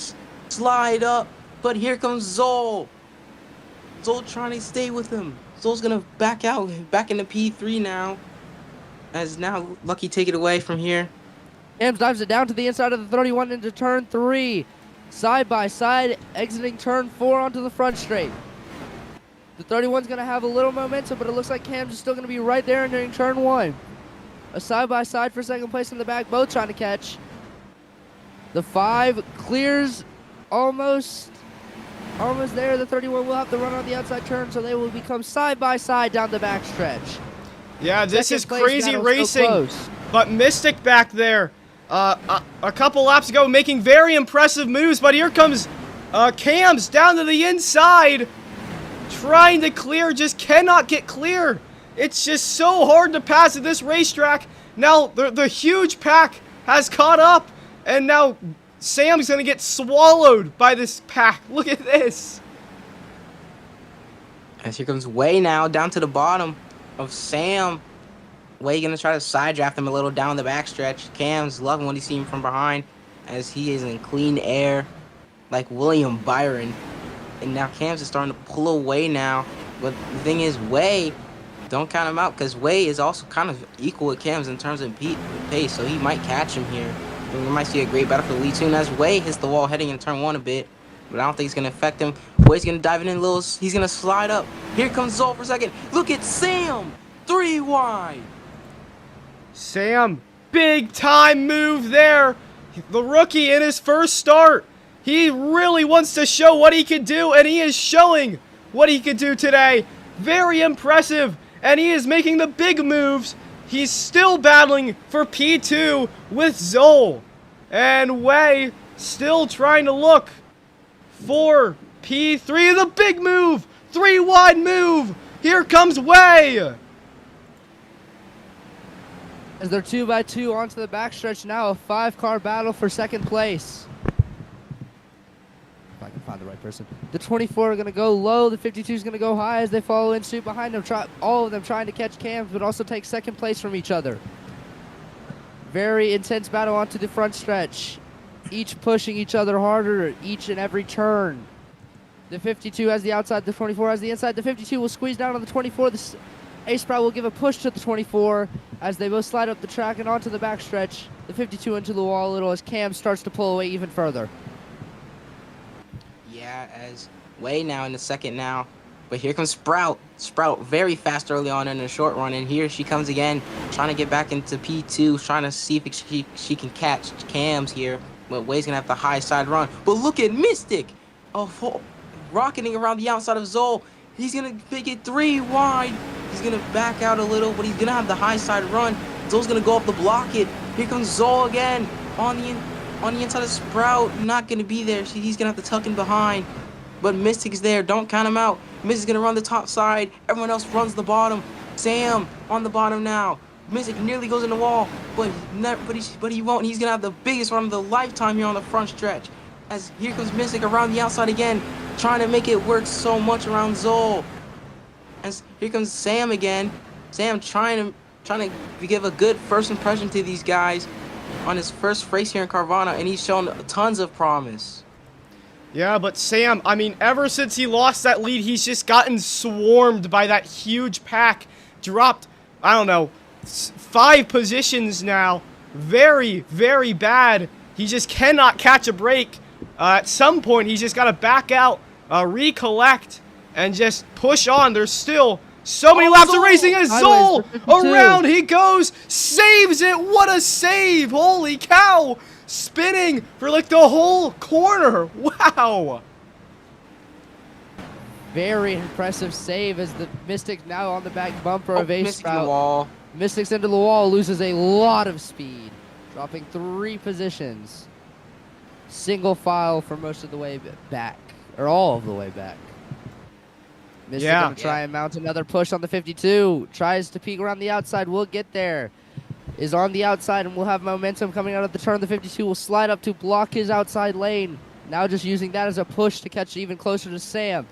slide up, but here comes Zol. Zol trying to stay with him. Zol's gonna back out, back into P3 now. As now Lucky take it away from here. Cams dives it down to the inside of the 31 into turn 3. Side by side, exiting turn 4 onto the front straight. The 31's going to have a little momentum, but it looks like Cams is still going to be right there entering turn 1. A side by side for second place in the back, both trying to catch. The 5 clears almost there. The 31 will have to run on the outside turn, so they will become side by side down the back stretch. Yeah, this is crazy racing. But Mystic back there, a couple laps ago, making very impressive moves. But here comes Cams down to the inside, trying to clear, just cannot get clear. It's just so hard to pass at this racetrack. Now the huge pack has caught up, and now Sam's gonna get swallowed by this pack. Look at this. As here comes Way now down to the bottom of Sam. Way gonna try to side draft him a little down the backstretch. Cam's loving what he's seeing from behind, as he is in clean air like William Byron. And now Cam's is starting to pull away now. But the thing is, Way, don't count him out, because Way is also kind of equal with Cam's in terms of pace, so he might catch him here. And we might see a great battle for the lead soon as Way hits the wall heading into turn 1 a bit. But I don't think it's going to affect him. Way's going to dive in a little. He's going to slide up. Here comes Zol for a second. Look at Sam. 3 wide. Sam, big time move there. The rookie in his first start. He really wants to show what he can do, and he is showing what he can do today. Very impressive, and he is making the big moves. He's still battling for P2 with Zol. And Way still trying to look for P3. The big move. 3 wide move. Here comes Way. As they're 2 by 2 onto the backstretch now, a 5-car battle for second place. If I can find the right person. The 24 are going to go low. The 52 is going to go high as they follow in suit behind them. All of them trying to catch Cams, but also take second place from each other. Very intense battle onto the front stretch. Each pushing each other harder each and every turn. The 52 has the outside, the 24 has the inside. The 52 will squeeze down on the 24. The Ace Sprout will give a push to the 24 as they both slide up the track and onto the backstretch. The 52 into the wall a little as Cam starts to pull away even further. Yeah, as Way now in the second now. But here comes Sprout. Sprout very fast early on in the short run. And here she comes again, trying to get back into P2, trying to see if she can catch Cams here. But Way's going to have the high side run. But look at Mystic. Oh, rocketing around the outside of Zol. He's going to make it 3 wide. He's going to back out a little, but he's going to have the high side run. Zol's going to go up to block it. Here comes Zol again on the inside of Sprout. Not going to be there. He's going to have to tuck in behind. But Mystic's there. Don't count him out. Mystic's going to run the top side. Everyone else runs the bottom. Sam on the bottom now. Mystic nearly goes in the wall, but he won't. He's going to have the biggest run of the lifetime here on the front stretch. As here comes Mystic around the outside again, trying to make it work so much around Zol. As here comes Sam again. Sam trying to give a good first impression to these guys on his first race here in Carvana, and he's shown tons of promise. Yeah, but Sam, I mean, ever since he lost that lead, he's just gotten swarmed by that huge pack. Dropped, I don't know, 5 positions now. Very, very bad. He just cannot catch a break. At some point, he's just got to back out, recollect, and just push on. There's still so many laps of racing as Zol around he goes, saves it. What a save. Holy cow. Spinning for like the whole corner. Wow. Very impressive save as the Mystic now on the back bumper of Ace Mystic's in the Sprout. wall. Mystic's into the wall, loses a lot of speed, dropping 3 positions. single file for most of the way back, or all of the way back. Mystic Yeah. gonna try and mount another push on the 52. Tries to peek around the outside. Will get there. Is on the outside and will have momentum coming out of the turn. The 52 will slide up to block his outside lane. Now just using that as a push to catch even closer to Sam.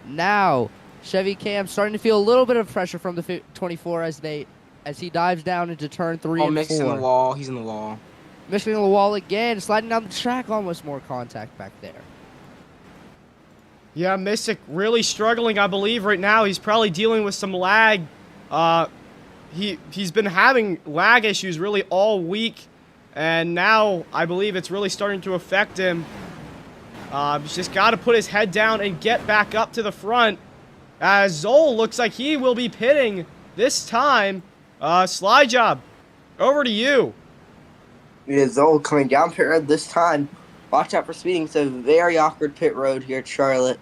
Now Chevy Cam starting to feel a little bit of pressure from the 24 as he dives down into turn 3 and 4. Mixing the wall. He's in the wall. Missing the wall again, sliding down the track, almost more contact back there. Yeah, Mystic really struggling, I believe, right now. He's probably dealing with some lag. He's been having lag issues really all week, and now I believe it's really starting to affect him. He's just got to put his head down and get back up to the front, as Zol looks like he will be pitting this time. Slide Job, over to you. It is Zol coming down pit road this time. Watch out for speeding. It's a very awkward pit road here at Charlotte.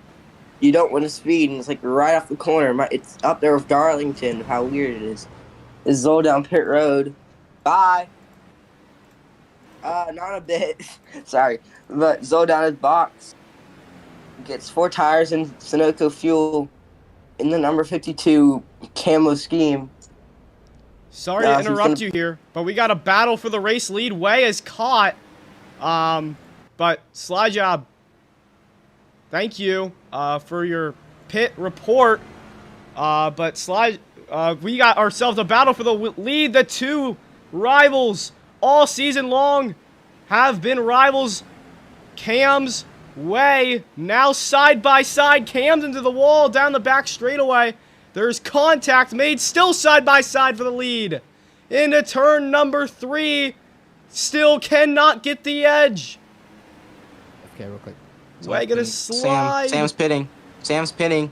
You don't want to speed, and it's like right off the corner. It's up there with Darlington. How weird it is. It's Zol down pit road. Bye. Not a bit. Sorry. But Zol down his box. Gets 4 tires and Sunoco fuel in the number 52 camo scheme. Sorry to interrupt you here, but we got a battle for the race lead. Way is caught. But Slide Job, thank you for your pit report. But Slide, we got ourselves a battle for the lead. The two rivals all season long have been rivals. Cam's Way now side by side. Cam's into the wall down the back straightaway. There's contact made, still side by side for the lead. Into turn number 3. Still cannot get the edge. Okay, real quick. Way gonna slide. Sam's pitting. Sam's pitting.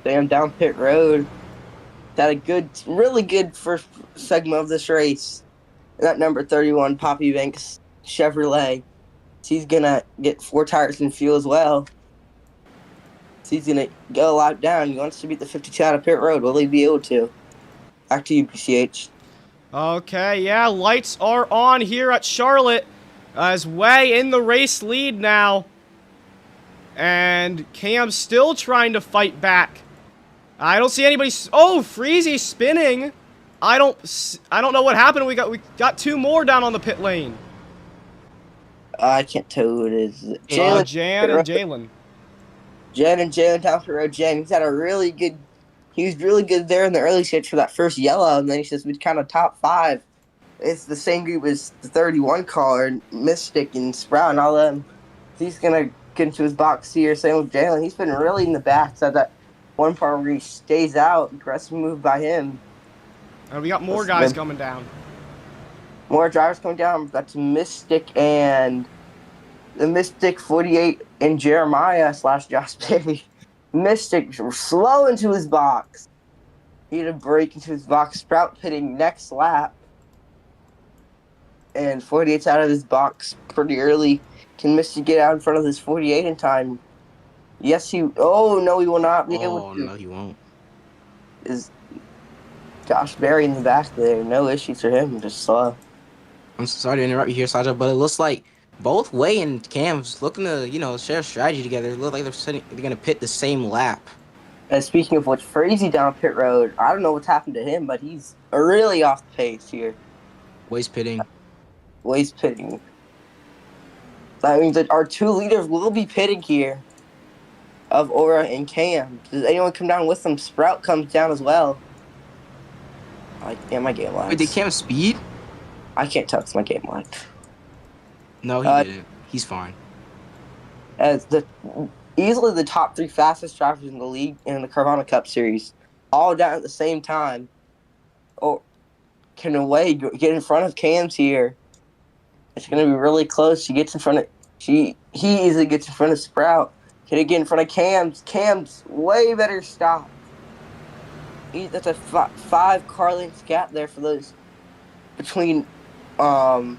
Sam down pit road. Had a good, really good first segment of this race. That number 31 Poppy Banks Chevrolet. He's gonna get 4 tires and fuel as well. So he's gonna go a lap down. He wants to beat the 52 out of pit road. Will he be able to? Back to you, PCH. Okay, yeah, lights are on here at Charlotte as Way in the race lead now. And Cam's still trying to fight back. I don't see anybody. Oh, Freezy spinning. I don't know what happened. We got 2 more down on the pit lane. I can't tell who it is. Jan and Jalen. Jan and Jalen down pit road. Jan, he's had a really good. He was really good there in the early stage for that first yellow, and then he's just been kind of top 5. It's the same group as the 31 caller, Mystic and Sprout and all them. He's gonna get into his box here. Same with Jalen. He's been really in the back. So that one part where he stays out. Aggressive move by him. And we got more guys coming down. More drivers coming down. That's Mystic and the Mystic 48 and Jeremiah / Josh Perry. Mystic slow into his box. He had a break into his box. Sprout pitting next lap. And 48's out of his box pretty early. Can Mystic get out in front of this 48 in time? Yes, he... Oh, no, he will not be able to. Oh, no, he won't. Is Josh Berry in the back there. No issues for him. Just slow. I'm sorry to interrupt you here, Saja, but it looks like both Way and Cam's looking to, share strategy together. It looks like they're going to pit the same lap. And speaking of which, Freezy down pit road. I don't know what's happened to him, but he's really off the pace here. Way's pitting. Way's pitting. That means that our 2 leaders will be pitting here of Aura and Cam. Does anyone come down with them? Sprout comes down as well. My game lags. Wait, did Cam speed? I can't tell. It's my game lag. No, he didn't. He's fine. As easily the top 3 fastest drivers in the league in the Carvana Cup Series, all down at the same time. Or can Away get in front of Cam's here? It's going to be really close. He easily gets in front of Sprout. Can he get in front of Cam's? Cam's way better stop. That's a 5 car lengths gap there for those between Aura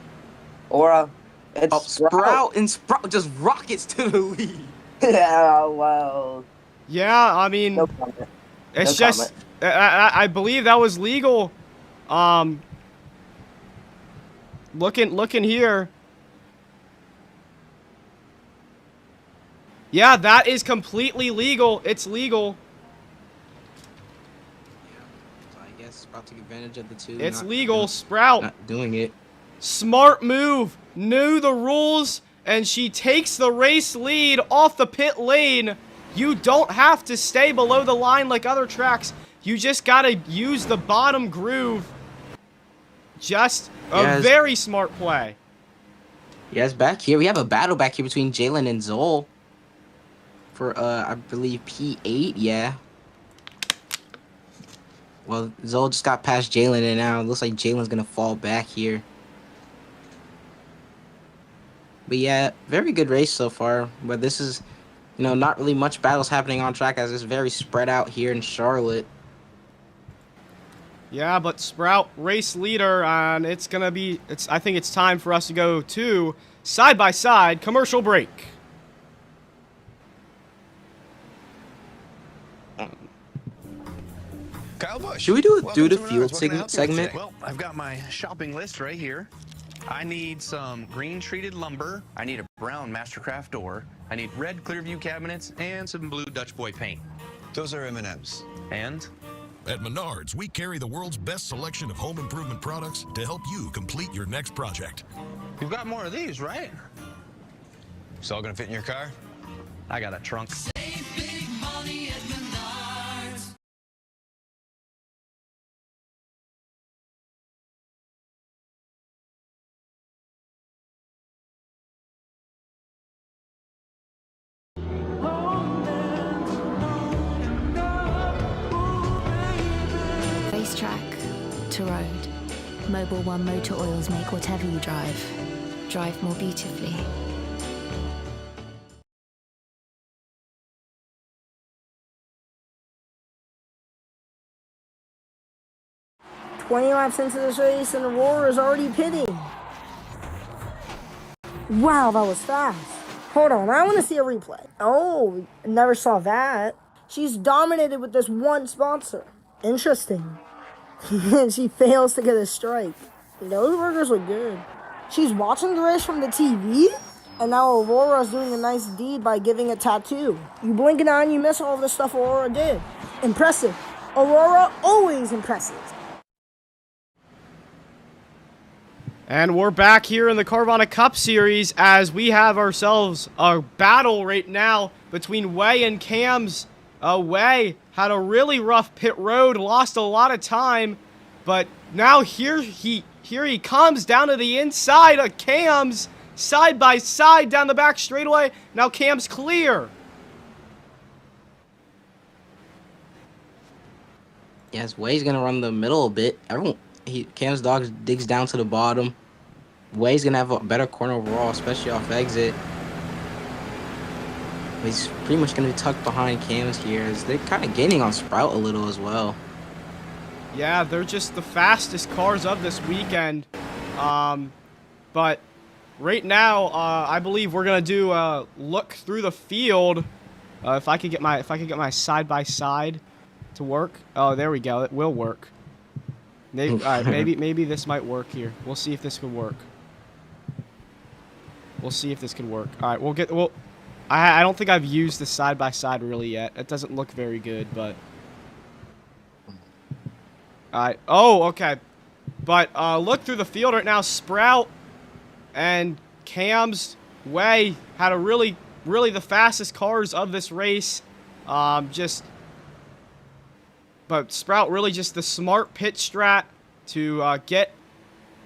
and Sprout. And Sprout just rockets to the lead. Yeah, well. Yeah, I mean, no comment. It's just, I believe that was legal. Looking here. Yeah, that is completely legal. It's legal. So I guess Sprout took advantage of the two. It's legal. Sprout. Not doing it. Smart move. Knew the rules, and she takes the race lead off the pit lane. You don't have to stay below the line like other tracks. You just gotta use the bottom groove. Just a very smart play. Yes, back here. We have a battle back here between Jalen and Zol. For, I believe P8, yeah. Well, Zol just got past Jalen, and now it looks like Jalen's gonna fall back here. But yeah, very good race so far. But this is, you know, not really much battles happening on track as it's very spread out here in Charlotte. Yeah, but Sprout race leader, and it's gonna be. I think it's time for us to go to side-by-side commercial break. Kyle Busch. Should we do a Welcome the to field Menards. What can I help you with segment? today? Well, I've got my shopping list right here. I need some green treated lumber. I need a brown Mastercraft door. I need red Clearview cabinets and some blue Dutch Boy paint. Those are M&Ms. And? At Menards, we carry the world's best selection of home improvement products to help you complete your next project. You've got more of these, right? It's all gonna fit in your car? I got a trunk. Save big money at Menards. Racetrack to road. Mobil 1 Motor Oils make whatever you drive more beautifully. Laps into this race and Aurora is already pitting. Wow, that was fast. Hold on, I want to see a replay. Oh, never saw that. She's dominated with this one sponsor. Interesting. She fails to get a strike. Those burgers look good. She's watching the race from the TV, and now Aurora's doing a nice deed by giving a tattoo. You blink an eye and you miss all the stuff Aurora did. Impressive. Aurora always impresses. And we're back here in the Carvana Cup Series as we have ourselves a battle right now between Wei and Cams. Wei had a really rough pit road, lost a lot of time, but now here he comes down to the inside of Cams, side by side down the back straightaway. Now Cam's clear. Yes, Wei's gonna run the middle a bit. Cam's dog digs down to the bottom. Wei's gonna have a better corner overall, especially off exit. He's pretty much gonna be tucked behind Cam's here, as they're kind of gaining on Sprout a little as well. Yeah, they're just the fastest cars of this weekend. But right now, I believe we're gonna do a look through the field. If I could get my side by side to work. Oh, there we go. It will work. Maybe, all right, maybe this might work here. We'll see if this could work. We'll see if this could work. All right, I don't think I've used the side by side really yet. It doesn't look very good, but. All right. Oh, okay. But look through the field right now. Sprout and Cam's Wei had a really the fastest cars of this race. But Sprout really just the smart pit strat to get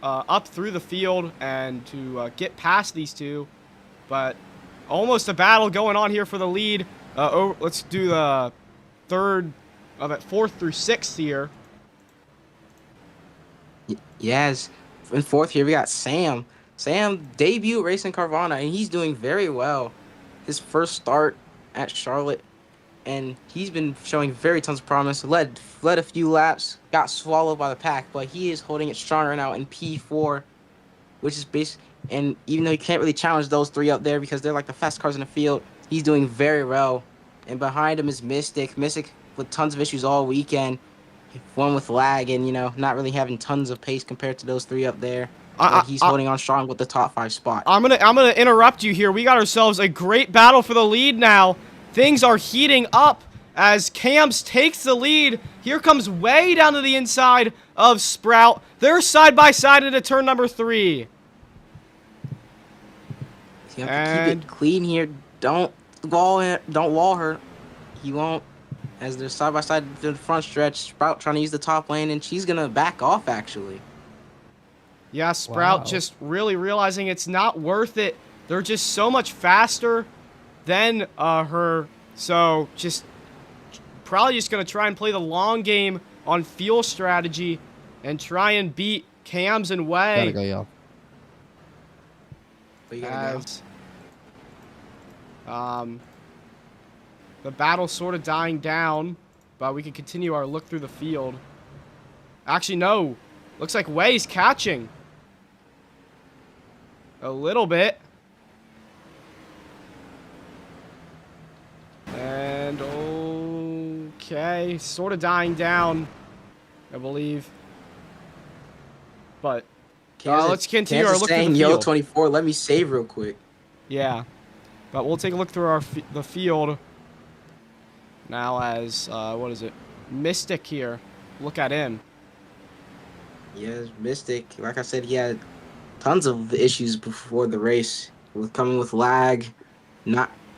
up through the field and to get past these two. But almost a battle going on here for the lead. Let's do the fourth through sixth here. Yes, in fourth here we got Sam. Sam debut racing Carvana, and he's doing very well. His first start at Charlotte, and he's been showing very tons of promise. Led a few laps, got swallowed by the pack, but he is holding it strong right now in P4, which is base. And even though he can't really challenge those three up there because they're like the fast cars in the field, he's doing very well. And behind him is Mystic. Mystic with tons of issues all weekend. One with lag and, not really having tons of pace compared to those three up there. like he's holding on strong with the top 5 spot. I'm gonna interrupt you here. We got ourselves a great battle for the lead now. Things are heating up as Cams takes the lead. Here comes way down to the inside of Sprout. They're side by side into turn number 3. You have to keep it clean here. Don't wall her. He won't. As they're side by side to the front stretch, Sprout trying to use the top lane, and she's gonna back off actually. Yeah, Sprout just really realizing it's not worth it. They're just so much faster than her. So just probably just going to try and play the long game on fuel strategy and try and beat Cams and Way. Gotta go, y'all. But you gotta go. The battle's sort of dying down, but we can continue our look through the field. Actually, no. Looks like Way's catching. A little bit. And okay, sort of dying down, I believe. But let's continue our look through the field. 24, let me save real quick. Yeah, but we'll take a look through the field now as what is it? Mystic here. Look at him. Yeah, Mystic. Like I said, he had tons of issues before the race, coming with lag,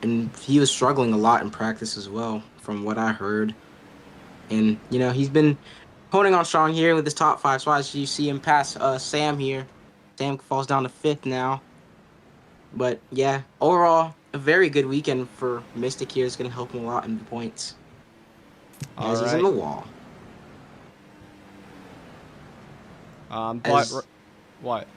and he was struggling a lot in practice as well, from what I heard. And he's been holding on strong here with his top 5 spots. You see him pass Sam here. Sam falls down to 5th now. But yeah, overall, a very good weekend for Mystic here. Is going to help him a lot in the points. As he's in the wall. But what?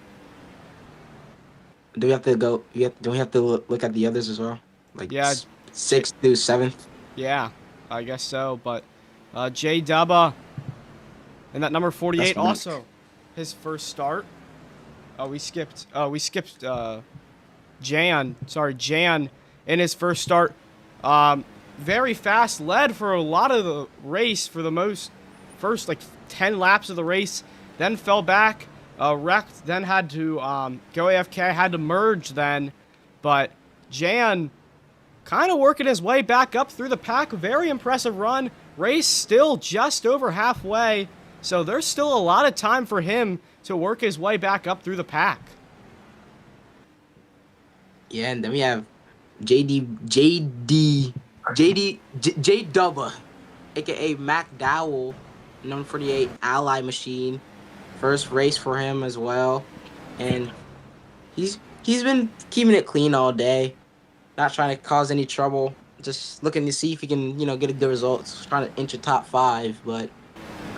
Do we have to go? Do we have to look at the others as well? Like 6th through 7th. Yeah, I guess so. But J Dubba and that number 48 also his first start. We skipped Jan. Sorry, Jan in his first start. Very fast, led for a lot of the race for the first like 10 laps of the race. Then fell back, wrecked, then had to go AFK, had to merge then. But Jan kind of working his way back up through the pack. Very impressive run. Race still just over halfway. So there's still a lot of time for him to work his way back up through the pack. Yeah, and then we have J Dubba, aka Mac Dowell, number 48 Ally Machine. First race for him as well, and he's been keeping it clean all day, not trying to cause any trouble, just looking to see if he can get a good result, trying to inch a top 5, but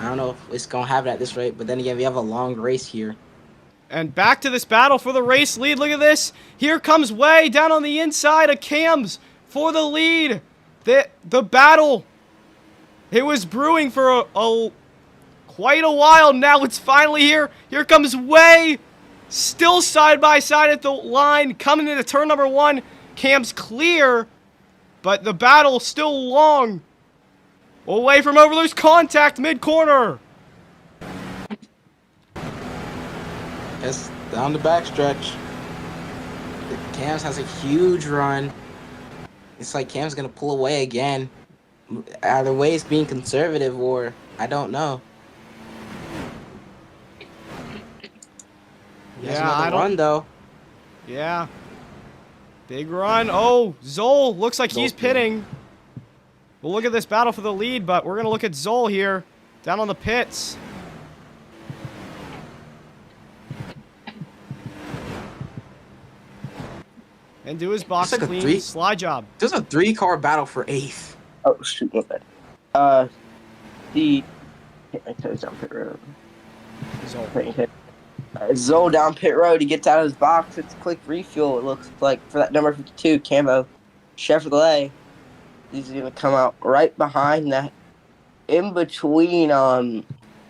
I don't know if it's gonna happen at this rate. But then again, we have a long race here. And back to this battle for the race lead. Look at this. Here comes Way down on the inside of Cams for the lead. The battle, it was brewing for quite a while. Now it's finally here. Here comes Way. Still side by side at the line. Coming into turn number 1. Cam's clear. But the battle still long. Away from Overlook's contact mid-corner. Yes, down the backstretch. Cams has a huge run. It's like Cam's going to pull away again. Either way, it's being conservative or I don't know. Yeah, I don't. Run though. Yeah. Big run. Oh, Zol looks like he's pitting. We'll look at this battle for the lead, but we're going to look at Zol here down on the pits. And do his box like clean slide job. There's a 3-car battle for 8th. Oh, shoot, my bad. Down pit road. Zol down pit road. He gets out of his box. It's a quick refuel, it looks like, for that number 52 camo Chevrolet. He's going to come out right behind that. In between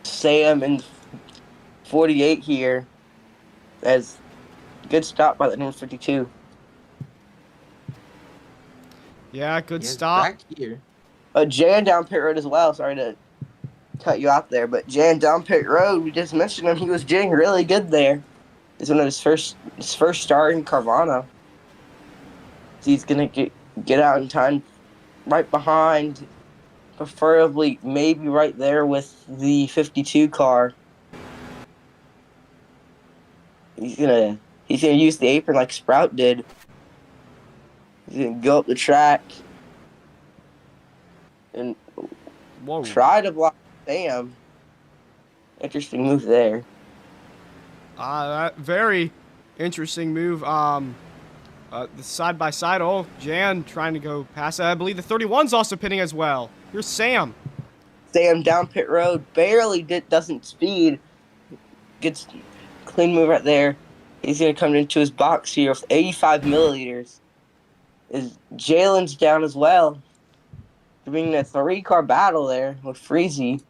Sam and 48 here. As good stop by the number 52. Yeah, good stop. Back here. Jan down pit road as well. Sorry to cut you off there, but Jan down pit road, we just mentioned him. He was doing really good there. is one of his first start in Carvana. He's gonna get out in time, right behind, preferably maybe right there with the 52 car. He's gonna use the apron like Sprout did. He's gonna go up the track and try to block Sam. Interesting move there. Very interesting move. The side by side. Oh, Jan trying to go past it. I believe the 31's also pitting as well. Here's Sam. Sam down pit road, barely doesn't speed. Gets clean move right there. He's gonna come into his box here with 85 milliliters. Is Jalen's down as well. They're being a 3-car battle there with Freezy.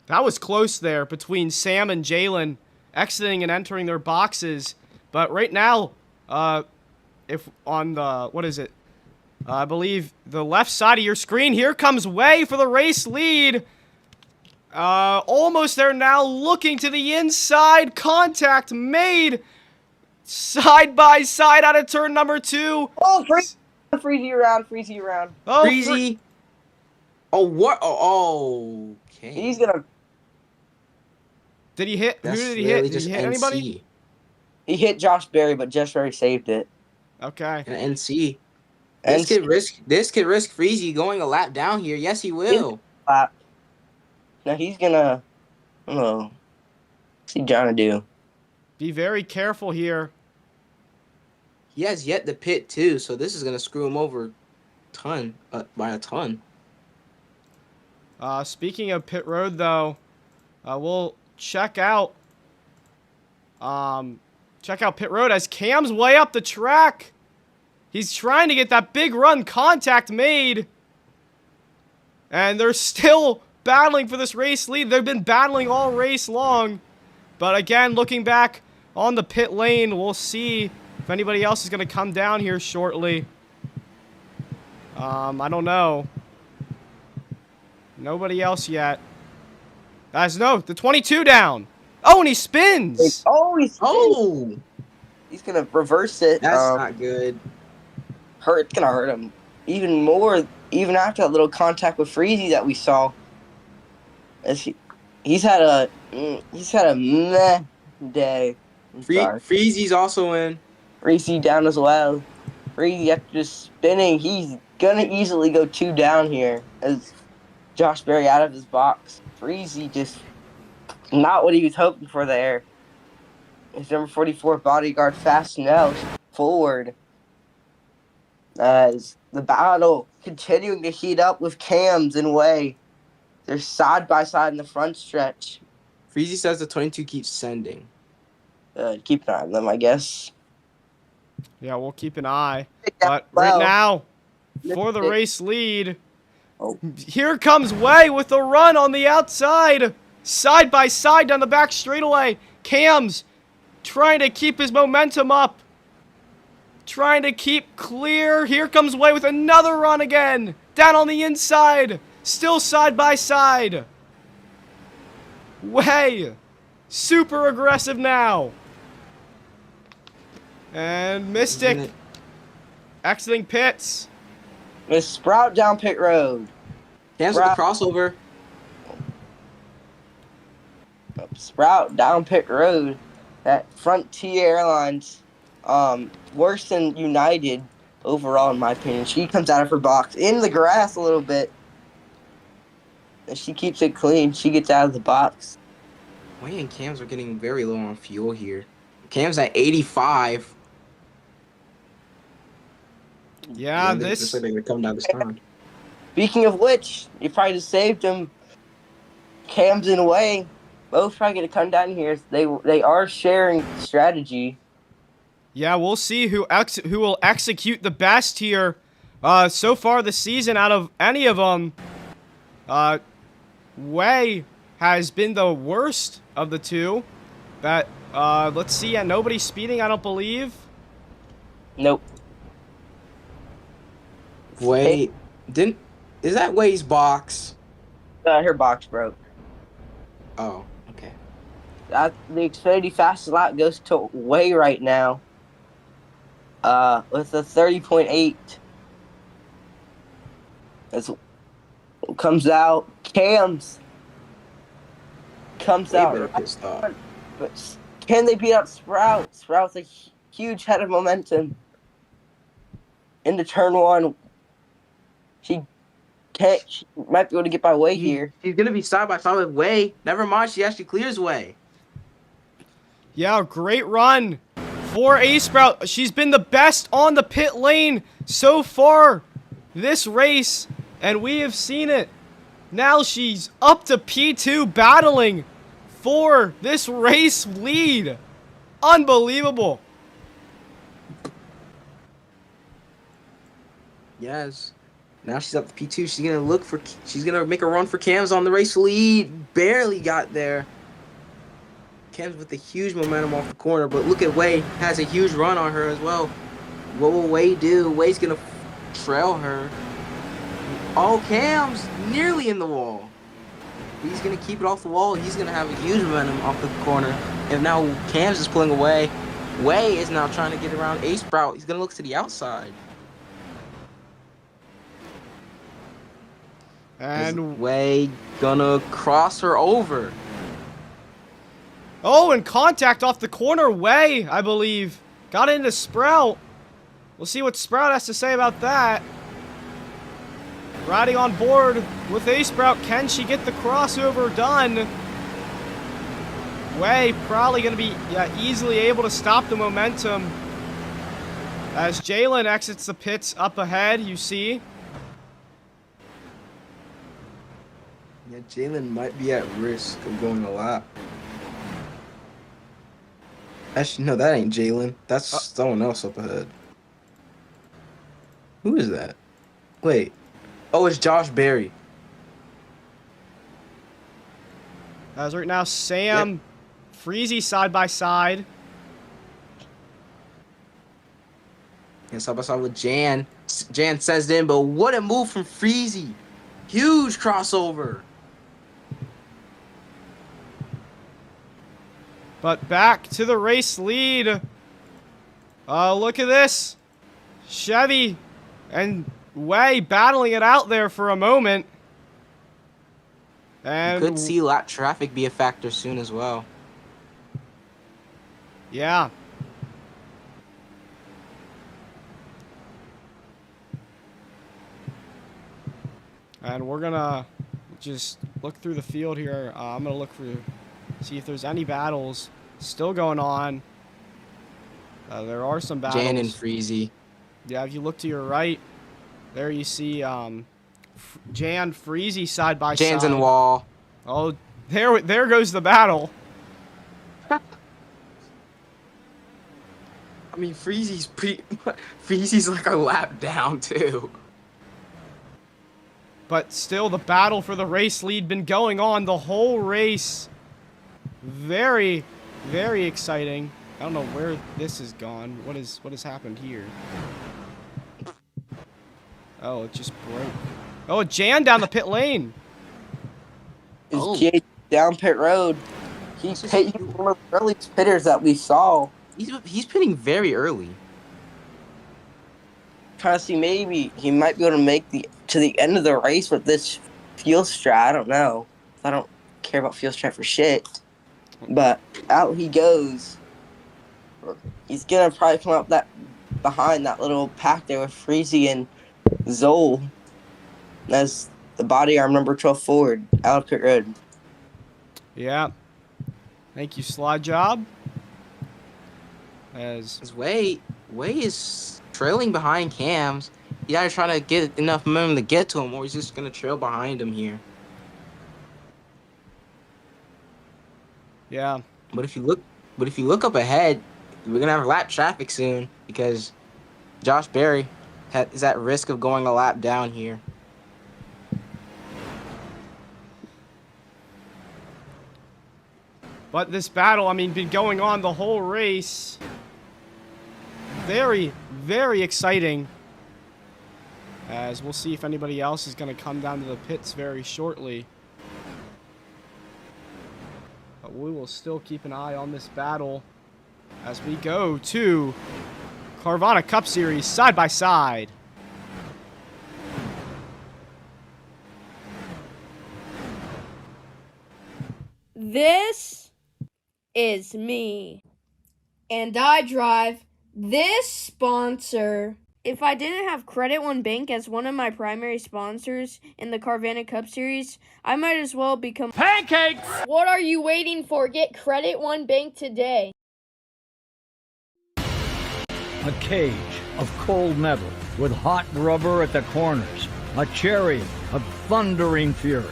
That was close there between Sam and Jalen exiting and entering their boxes. But right now, if on the, what is it? I believe the left side of your screen, here comes Way for the race lead. Almost there now, looking to the inside. Contact made. Side by side out of turn number 2. Oh, Freezy around. Oh, Freezy. Oh, what? Oh, okay. He's gonna. Did he hit? That's Who did he hit? Did just he hit anybody? NC. He hit Josh Berry, but Josh Berry saved it. Okay. And NC. This could risk Freezy going a lap down here. Yes, he will. Lap. Now he's gonna. I don't know. What's he trying to do? Be very careful here. He has yet to pit too, so this is gonna screw him over by a ton. Speaking of pit road, though, we'll check out pit road as Cam's way up the track. He's trying to get that big run. Contact made, and they're still battling for this race lead. They've been battling all race long, but again, looking back on the pit lane, we'll see if anybody else is going to come down here shortly. I don't know. Nobody else yet. Guys, no, the 22 down. Oh, and he spins. Oh, he's gonna reverse it. That's not good. It's gonna hurt him even more, even after that little contact with Freezy that we saw. As he's had a meh day. Freezy's also in. Freezy down as well. Freezy after just spinning, he's gonna easily go 2 down here as Josh Berry out of his box. Freezy just not what he was hoping for there. His number 44 bodyguard Fast Nell forward. As the battle continuing to heat up with Cams and Way. They're side by side in the front stretch. Freezy says the 22 keeps sending. Keep an eye on them, I guess. Yeah, we'll keep an eye. But right now, for the race lead, here comes Way with the run on the outside. Side by side down the back straightaway. Cam's trying to keep his momentum up. Trying to keep clear. Here comes Way with another run again. Down on the inside. Still side by side. Way. Super aggressive now. And Mystic exiting pits. Miss Sprout down pit road. Cam's with the crossover. Sprout down pit road. That Frontier Airlines, worse than United overall in my opinion. She comes out of her box in the grass a little bit. And she keeps it clean. She gets out of the box. Way and Cam's are getting very low on fuel here. Cam's at 85. Yeah, looks like they're gonna come down the stand. Speaking of which, you probably just saved him. Cam's in a way. Both probably gonna come down here. They are sharing strategy. Yeah, we'll see who will execute the best here. So far this season, out of any of them, Way has been the worst of the two. But let's see. Yeah, nobody's speeding, I don't believe. Nope. Way is that Way's box? Her box broke. Oh, okay. the Xfinity fastest lap goes to Way right now. With a 30.8. As comes out, Cam's comes Way out better right pit stop. front, but can they beat out Sprout? Sprout's a huge head of momentum into turn one. She can't. She might be able to get by Way here. She's gonna be side by side with Way. Never mind, she actually clears Way. Yeah, great run for A-Sprout. She's been the best on the pit lane so far this race, and we have seen it. Now she's up to P2 battling for this race lead. Unbelievable. Yes. Now she's up to P2. She's gonna make a run for Cam's on the race lead. Barely got there. Cam's with a huge momentum off the corner, but look at Way. Has a huge run on her as well. What will Way do? Way's gonna trail her. Oh, Cam's nearly in the wall. He's gonna keep it off the wall. He's gonna have a huge momentum off the corner. And now Cam's is pulling away. Way is now trying to get around A-Sprout. He's gonna look to the outside. And Way gonna cross her over. Oh, and contact off the corner. Way, I believe. Got into Sprout. We'll see what Sprout has to say about that. Riding on board with A-Sprout. Can she get the crossover done? Way probably going to be easily able to stop the momentum. As Jalen exits the pits up ahead, you see. Yeah, Jalen might be at risk of going a lap. Actually, no, that ain't Jalen. That's someone else up ahead. Who is that? Wait. Oh, it's Josh Berry. As right now, Sam, Freezy side by side. And side by side with Jan. Jan says in, but what a move from Freezy. Huge crossover. But back to the race lead. Look at this. Chevy and Way battling it out there for a moment. And you could see lap traffic be a factor soon as well. Yeah. And we're gonna just look through the field here. I'm gonna look for, see if there's any battles still going on. There are some battles. Jan and Freezy. Yeah, if you look to your right, there you see Jan Freezy side by side. Jan's in the wall. Oh, there goes the battle. I mean, Freezy's like a lap down too. But still, the battle for the race lead been going on the whole race. Very, very exciting. I don't know where this has gone. What has happened here? Oh, it just broke. Oh, Jan down the pit lane. Is down pit road. He's one of the earliest pitters that we saw. He's pitting very early. Trying to see maybe he might be able to make to the end of the race with this fuel strat. I don't know. I don't care about fuel strat for shit. But out he goes. He's gonna probably come up behind that little pack there with Freezy and Zol as the body arm number 12 forward out of pit road. Yeah. Thank you, Slide Job. As Way is trailing behind Cam's. You gotta try to get enough momentum to get to him, or he's just gonna trail behind him here. Yeah. But if you look up ahead, we're gonna have lap traffic soon because Josh Berry is at risk of going a lap down here. But this battle, I mean, been going on the whole race. Very, very exciting. As we'll see if anybody else is going to come down to the pits very shortly. But But we will still keep an eye on this battle as we go to Carvana Cup Series side by side. This is me. And I drive this sponsor. If I didn't have Credit One Bank as one of my primary sponsors in the Carvana Cup Series, I might as well become pancakes! What are you waiting for? Get Credit One Bank today. A cage of cold metal with hot rubber at the corners. A chariot of thundering fury.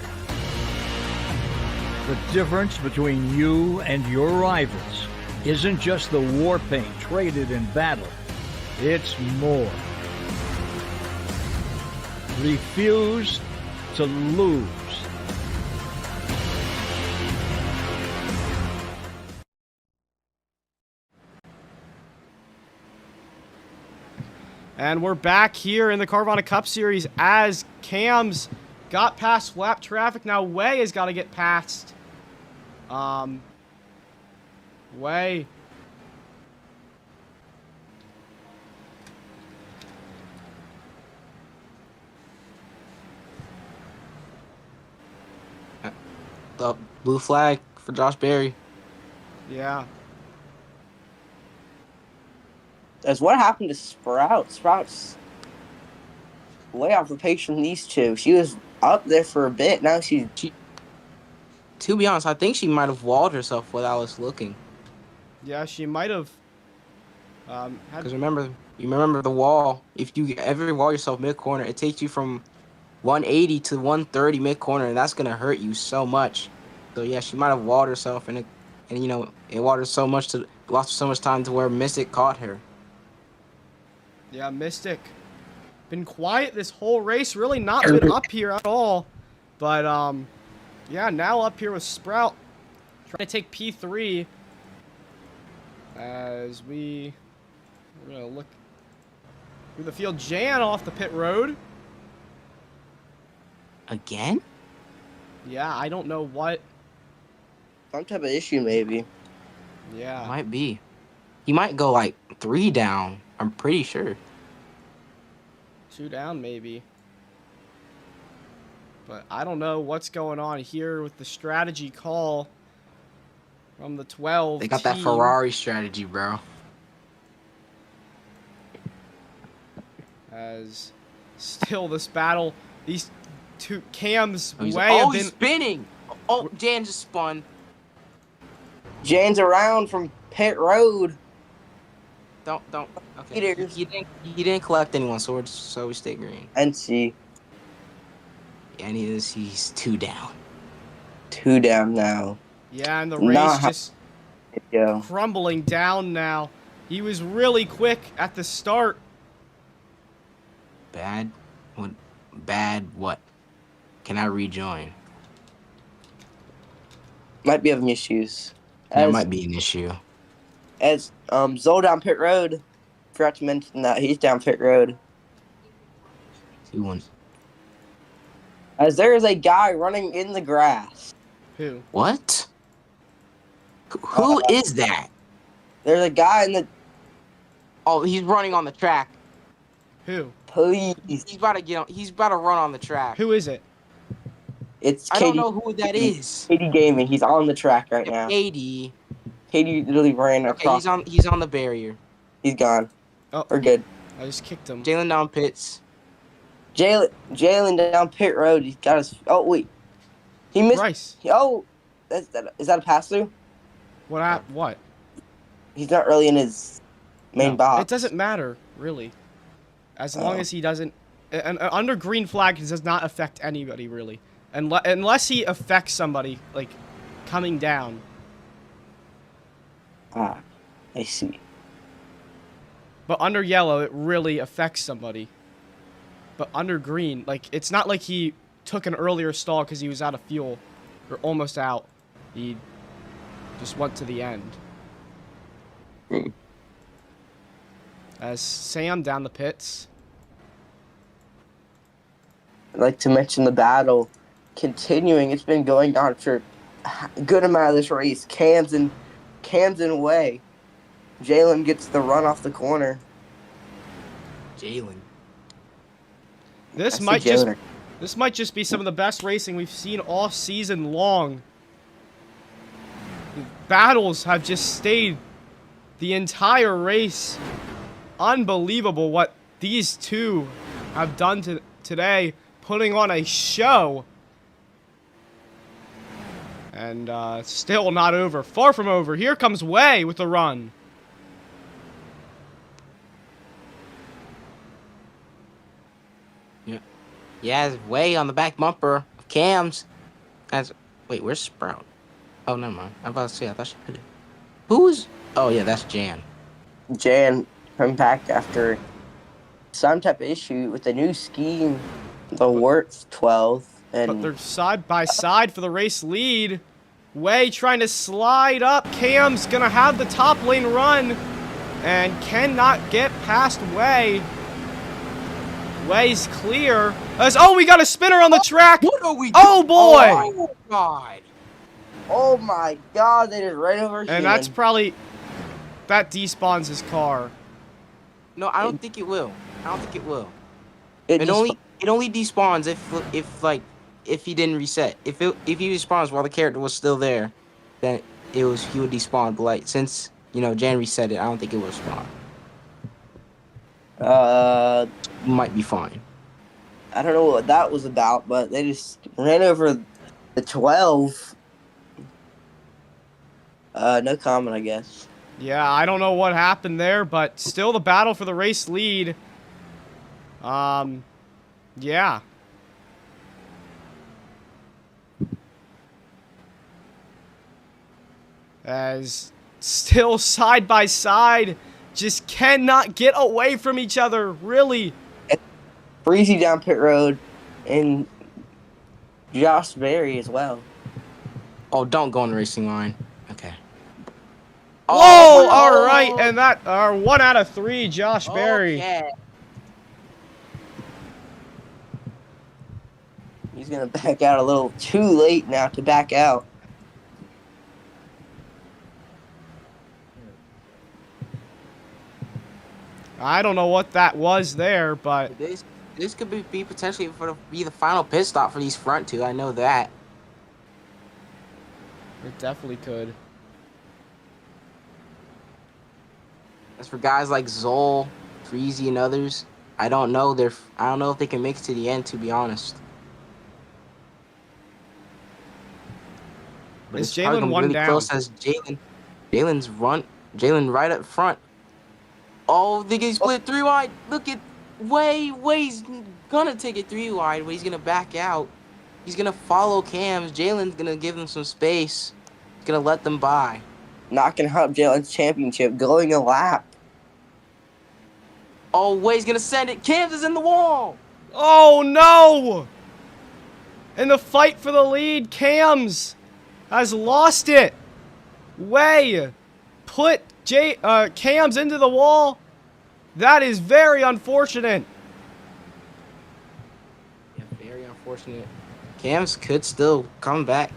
The difference between you and your rivals isn't just the war paint traded in battle. It's more. Refuse to lose. And we're back here in the Carvana Cup Series as Cam's got past lap traffic. Now Way has got to get past. Way. The blue flag for Josh Berry. Yeah. As what happened to Sprout? Sprout's way off the pace from these two. She was up there for a bit. Now she. To be honest, I think she might have walled herself without us looking. Yeah, she might have. Because you remember the wall. If you ever wall yourself mid corner, it takes you from 180 to 130 mid corner, and that's gonna hurt you so much. So yeah, she might have walled herself, and you know it walled her so much to lost so much time to where Mystic caught her. Yeah, Mystic. Been quiet this whole race. Really not been up here at all. But yeah, now up here with Sprout, trying to take P3. As we're gonna look through the field. Jan off the pit road. Again? Yeah, I don't know what. Some type of issue, maybe. Yeah. Might be. He might go like 3 down. I'm pretty sure. 2 down, maybe. But I don't know what's going on here with the strategy call from the 12 They got team. that Ferrari strategy, bro. As still this battle, these two Cam's He's have been spinning. Oh, Jan just spun. Jan's around from pit road. Don't. Okay. He didn't collect anyone, so we stay green. And see. And he's 2 down. 2 down now. Yeah, and the race just crumbling down now. He was really quick at the start. Bad? What? Bad what? Can I rejoin? Might be having issues. That might be an issue. As Zol down pit road. Forgot to mention that he's down pit road. 2-1. As there is a guy running in the grass. Who? What? Who is that? There's a guy in the. Oh, he's running on the track. Who? Please. He's about to get on. He's about to run on the track. Who is it? It's I Katie, don't know who that is. Katie Gaming. He's on the track right now. Katie literally ran across. Okay, he's on the barrier. He's gone. Oh, we're good. I just kicked him. Jalen down pits. Jalen down pit road. He's got his. Oh wait, he missed. Bryce. Is that a pass through? What happened? What? He's not really in his main box. It doesn't matter, really. As long as he doesn't. Under green flag, it does not affect anybody, really. Unless he affects somebody, like, coming down. I see. But under yellow, it really affects somebody. But under green, like, it's not like he took an earlier stall because he was out of fuel. Or almost out. He just went to the end. As Sam down the pits. I'd like to mention the battle continuing. It's been going on for good amount of this race. Cam's in way. Jalen gets the run off the corner. Jalen. This might just be some of the best racing we've seen all season long. The battles have just stayed the entire race. Unbelievable what these two have done today, putting on a show. And still not over. Far from over. Here comes Way with the run. Yeah, Way on the back bumper of Cam's. Wait, where's Sprout? Oh, never mind. I'm about to say, I thought she put it. Who's? Oh, yeah, that's Jan. Jan coming back after some type of issue with the new scheme, the Wirtz 12. But they're side by side for the race lead. Way trying to slide up. Cam's going to have the top lane run and cannot get past Way. Way's clear. Oh, we got a spinner on the track. What are we doing? Oh, boy. Oh, God. Oh, my God. They just ran over And that's probably... That despawns his car. No, I don't think it will. It only despawns if he didn't reset. If he respawns while the character was still there, then he would despawn. But like since Jan reset it, I don't think it will spawn. Might be fine. I don't know what that was about, but they just ran over the 12. No comment, I guess. Yeah, I don't know what happened there, but still the battle for the race lead. Yeah. As still side by side, just cannot get away from each other, really. Breezy down pit road, and Josh Berry as well. Oh, don't go on the racing line. Okay. Whoa! All right, and that 1 out of 3, Josh Berry. Yeah. He's gonna back out a little too late now to back out. I don't know what that was there, but this could be potentially be the final pit stop for these front two. I know that. It definitely could. As for guys like Zol, Freezy, and others, I don't know if they can make it to the end, to be honest. But Is Jalen one really down? Close as Jalen right up front. Oh, they get split 3 wide. Look at Way's gonna take it 3 wide, but he's gonna back out. He's gonna follow Cam's. Jalen's gonna give them some space. He's gonna let them by. Not gonna help Jalen's championship. Going a lap. Oh, Way's gonna send it. Cam's is in the wall. Oh no! In the fight for the lead, Cam's has lost it. Way put Cam's into the wall. That is very unfortunate. Yeah, very unfortunate. Cam's could still come back,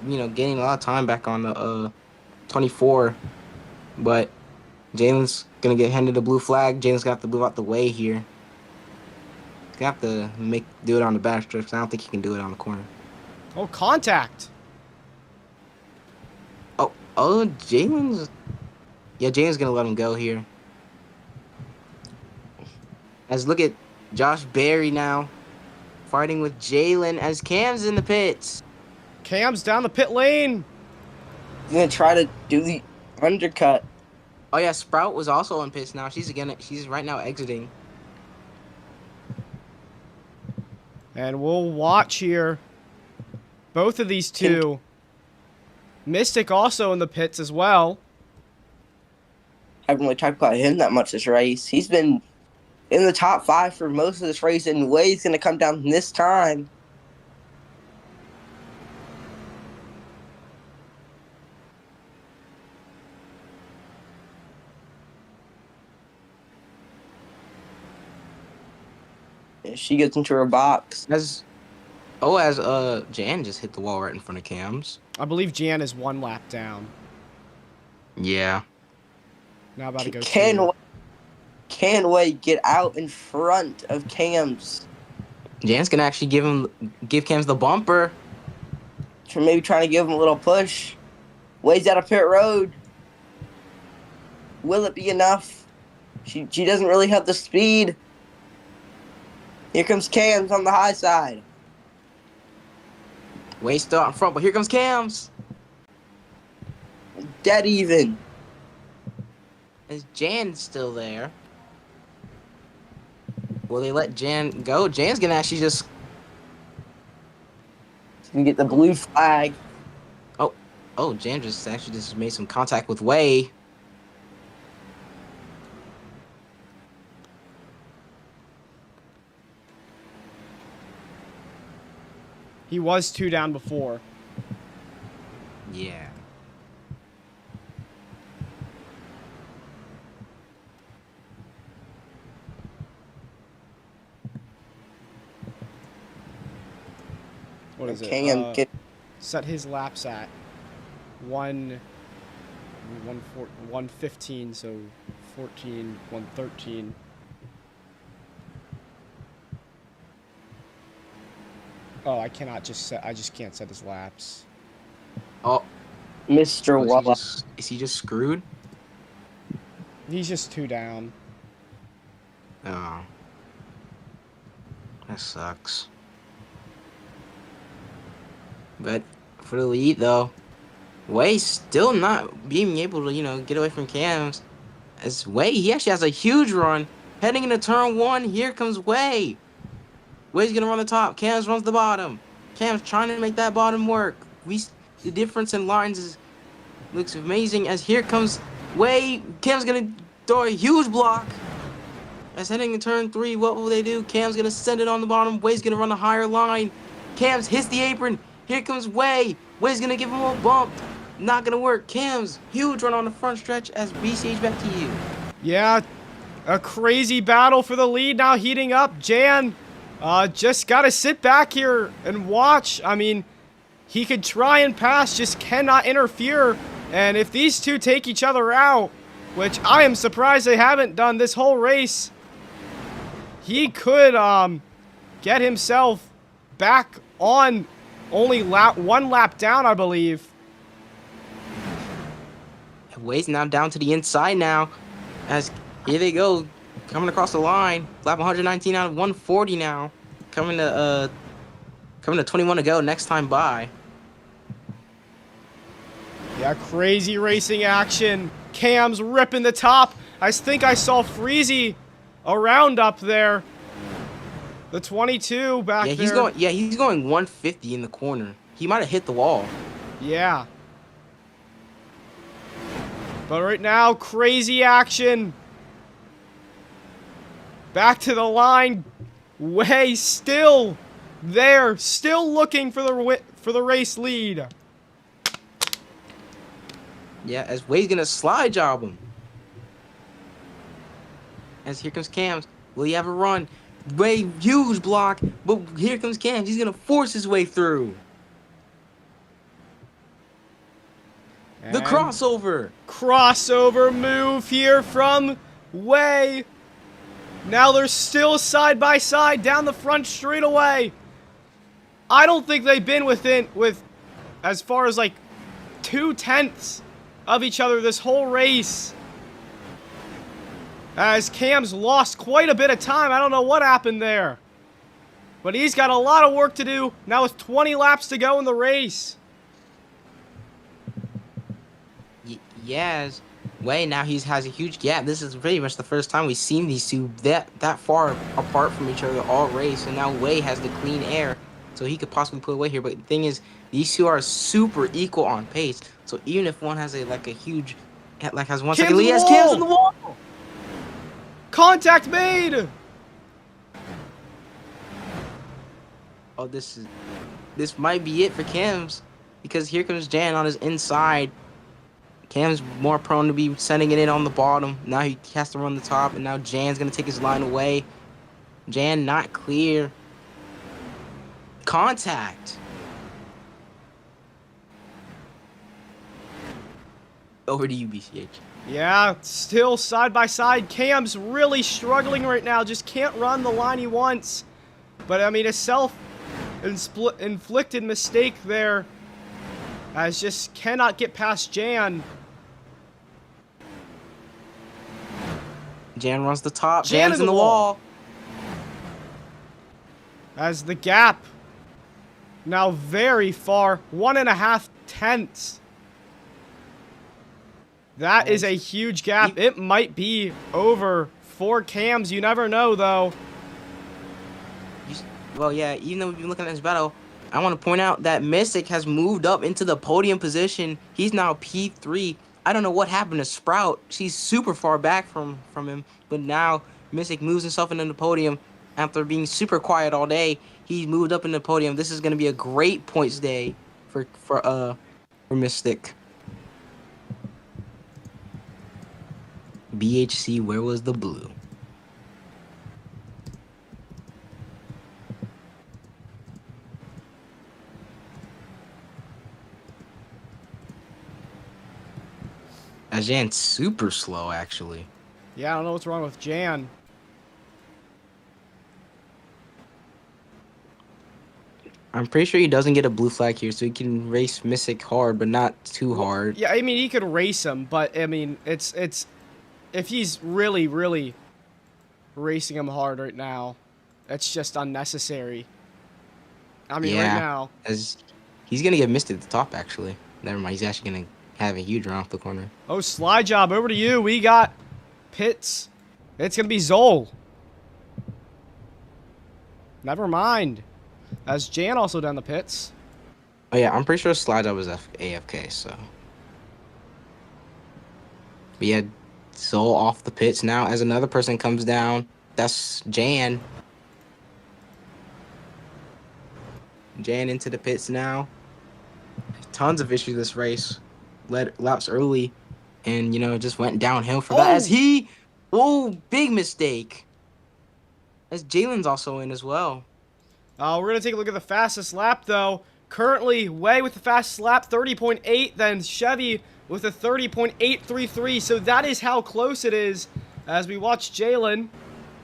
gaining a lot of time back on the 24, but Jalen's gonna get handed the blue flag. Jalen's gonna have to move out the way here. He's gonna have to do it on the back stretch, 'cause I don't think he can do it on the corner. Oh, contact. Oh, Jalen's gonna let him go here. As look at Josh Berry now, fighting with Jalen as Cam's in the pits. Cam's down the pit lane. He's gonna try to do the undercut. Oh yeah, Sprout was also in pits now. She's right now exiting. And we'll watch here. Both of these two. Mystic also in the pits as well. I haven't really talked about him that much this race. He's been in the top 5 for most of this race, and Way's gonna come down this time. She gets into her box. Oh, as Jan just hit the wall right in front of Cam's. I believe Jan is 1 lap down. Yeah. Now about to go Can Wade get out in front of Cam's? Jan's gonna actually give Cam's the bumper. Maybe trying to give him a little push. Wade's out of pit road. Will it be enough? She doesn't really have the speed. Here comes Cam's on the high side. Wade's still out in front, but here comes Cam's. Dead even. Is Jan still there? Will they let Jan go? Jan's gonna actually just... She's gonna get the blue flag. Oh, Jan just made some contact with Way. He was 2 down before. Yeah. What is Okay, it? Set his laps at 115, so 14, 113. Oh, I cannot just set. I just can't set his laps. Oh, Mr. Walla. Is he just screwed? He's just 2 down. Oh, that sucks. But for the lead, though, Way still not being able to, get away from Cam's. As Way, he actually has a huge run. Heading into turn 1, here comes Way. Way's going to run the top. Cam's runs the bottom. Cam's trying to make that bottom work. The difference in lines looks amazing as here comes Way. Cam's going to throw a huge block. As heading in turn 3, what will they do? Cam's going to send it on the bottom. Way's going to run a higher line. Cam's hits the apron. Here comes Way. Way's going to give him a bump. Not going to work. Cam's huge run on the front stretch as BCH back to you. Yeah, a crazy battle for the lead now heating up. Jan just got to sit back here and watch. I mean, he could try and pass, just cannot interfere. And if these two take each other out, which I am surprised they haven't done this whole race, he could get himself back on only 1 lap down, I believe. Way's now down to the inside now. As here they go, coming across the line. Lap 119 out of 140 now. Coming to 21 to go next time by. Yeah, crazy racing action. Cam's ripping the top. I think I saw Freezy around up there. The 22 back there. He's going 150 in the corner. He might have hit the wall. Yeah. But right now, crazy action. Back to the line. Way still there, still looking for the race lead. Yeah, as Way's gonna slide job him. As here comes Cam's. Will he have a run? Way, huge block, but here comes Cam's. He's gonna force his way through. And the crossover. Crossover move here from Way. Now they're still side by side down the front straightaway. I don't think they've been with as far as like 2/10 of each other this whole race. As Cam's lost quite a bit of time. I don't know what happened there. But he's got a lot of work to do now with 20 laps to go in the race. Yes. Way now has a huge gap. This is pretty much the first time we've seen these two that far apart from each other all race. And now Way has the clean air, so he could possibly put away here. But the thing is, these two are super equal on pace. So even if one has has 1 second lead, he has Cam's in the wall. Contact made. Oh, this might be it for Cam's, because here comes Jan on his inside. Cam's more prone to be sending it in on the bottom. Now he has to run the top, and now Jan's gonna take his line away. Jan not clear. contact. Over to you, BCH. Yeah, still side by side. Cam's really struggling right now. Just can't run the line he wants. But, I mean, a self-inflicted mistake there. As just cannot get past Jan. Jan runs the top. Jan's in the wall. As the gap now very far. 1.5 tenths. That is a huge gap. It might be over for Cams. You never know, though. Well, yeah, even though we've been looking at this battle, I want to point out that Mystic has moved up into the podium position. He's now P3. I don't know what happened to Sprout. She's super far back from him. But now Mystic moves himself into the podium. After being super quiet all day, he's moved up in the podium. This is going to be a great points day for Mystic. BHC, where was the blue? Jan's super slow, actually. Yeah, I don't know what's wrong with Jan. I'm pretty sure he doesn't get a blue flag here, so he can race Mystic hard, but not too hard. Yeah, I mean, he could race him, but, I mean, it's if he's really, really racing him hard right now, it's just unnecessary. I mean, right now. As he's going to get missed at the top, actually. Never mind, he's actually going to have a huge run off the corner. Oh, slide job. Over to you. We got pits. It's going to be Zol. Never mind. As Jan also down the pits. Oh, yeah, I'm pretty sure slide job was AFK, so. But yeah, Zol off the pits now as another person comes down. That's Jan. Jan into the pits now. Tons of issues this race. Led laps early, and it just went downhill for that. As he, big mistake. As Jalen's also in as well. We're gonna take a look at the fastest lap though. Currently, Way with the fastest lap, 30.8. Then Chevy with a 30.833. So that is how close it is. As we watch Jalen,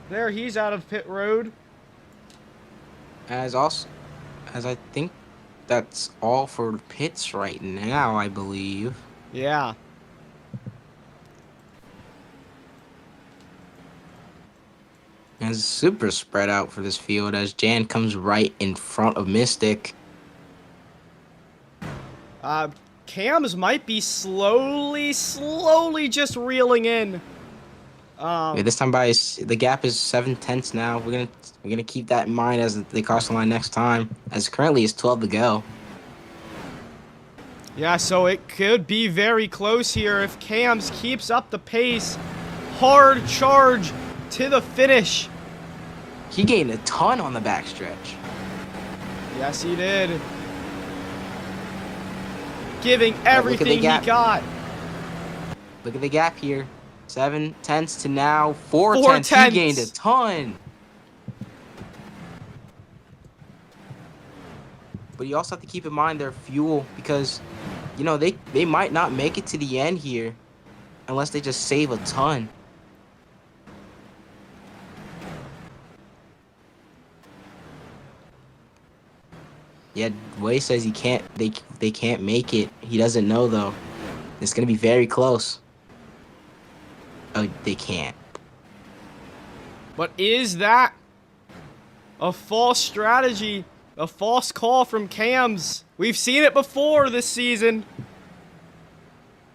there he's out of pit road. As I think that's all for pits right now, I believe. Yeah. And it's super spread out for this field as Jan comes right in front of Mystic. Cams might be slowly just reeling in. This time the gap is 7 tenths now. We're gonna keep that in mind as they cross the line next time. As currently it's 12 to go. Yeah, so it could be very close here if Cams keeps up the pace. Hard charge to the finish. He gained a ton on the backstretch. Yes, he did. Giving everything he got. Look at the gap here. 7 tenths to now 4 tenths. He gained a ton. But you also have to keep in mind their fuel because, they might not make it to the end here unless they just save a ton. Yeah, Way says they can't make it. He doesn't know though. It's gonna be very close. Oh, they can't. But is that a false strategy? A false call from Cams? We've seen it before this season.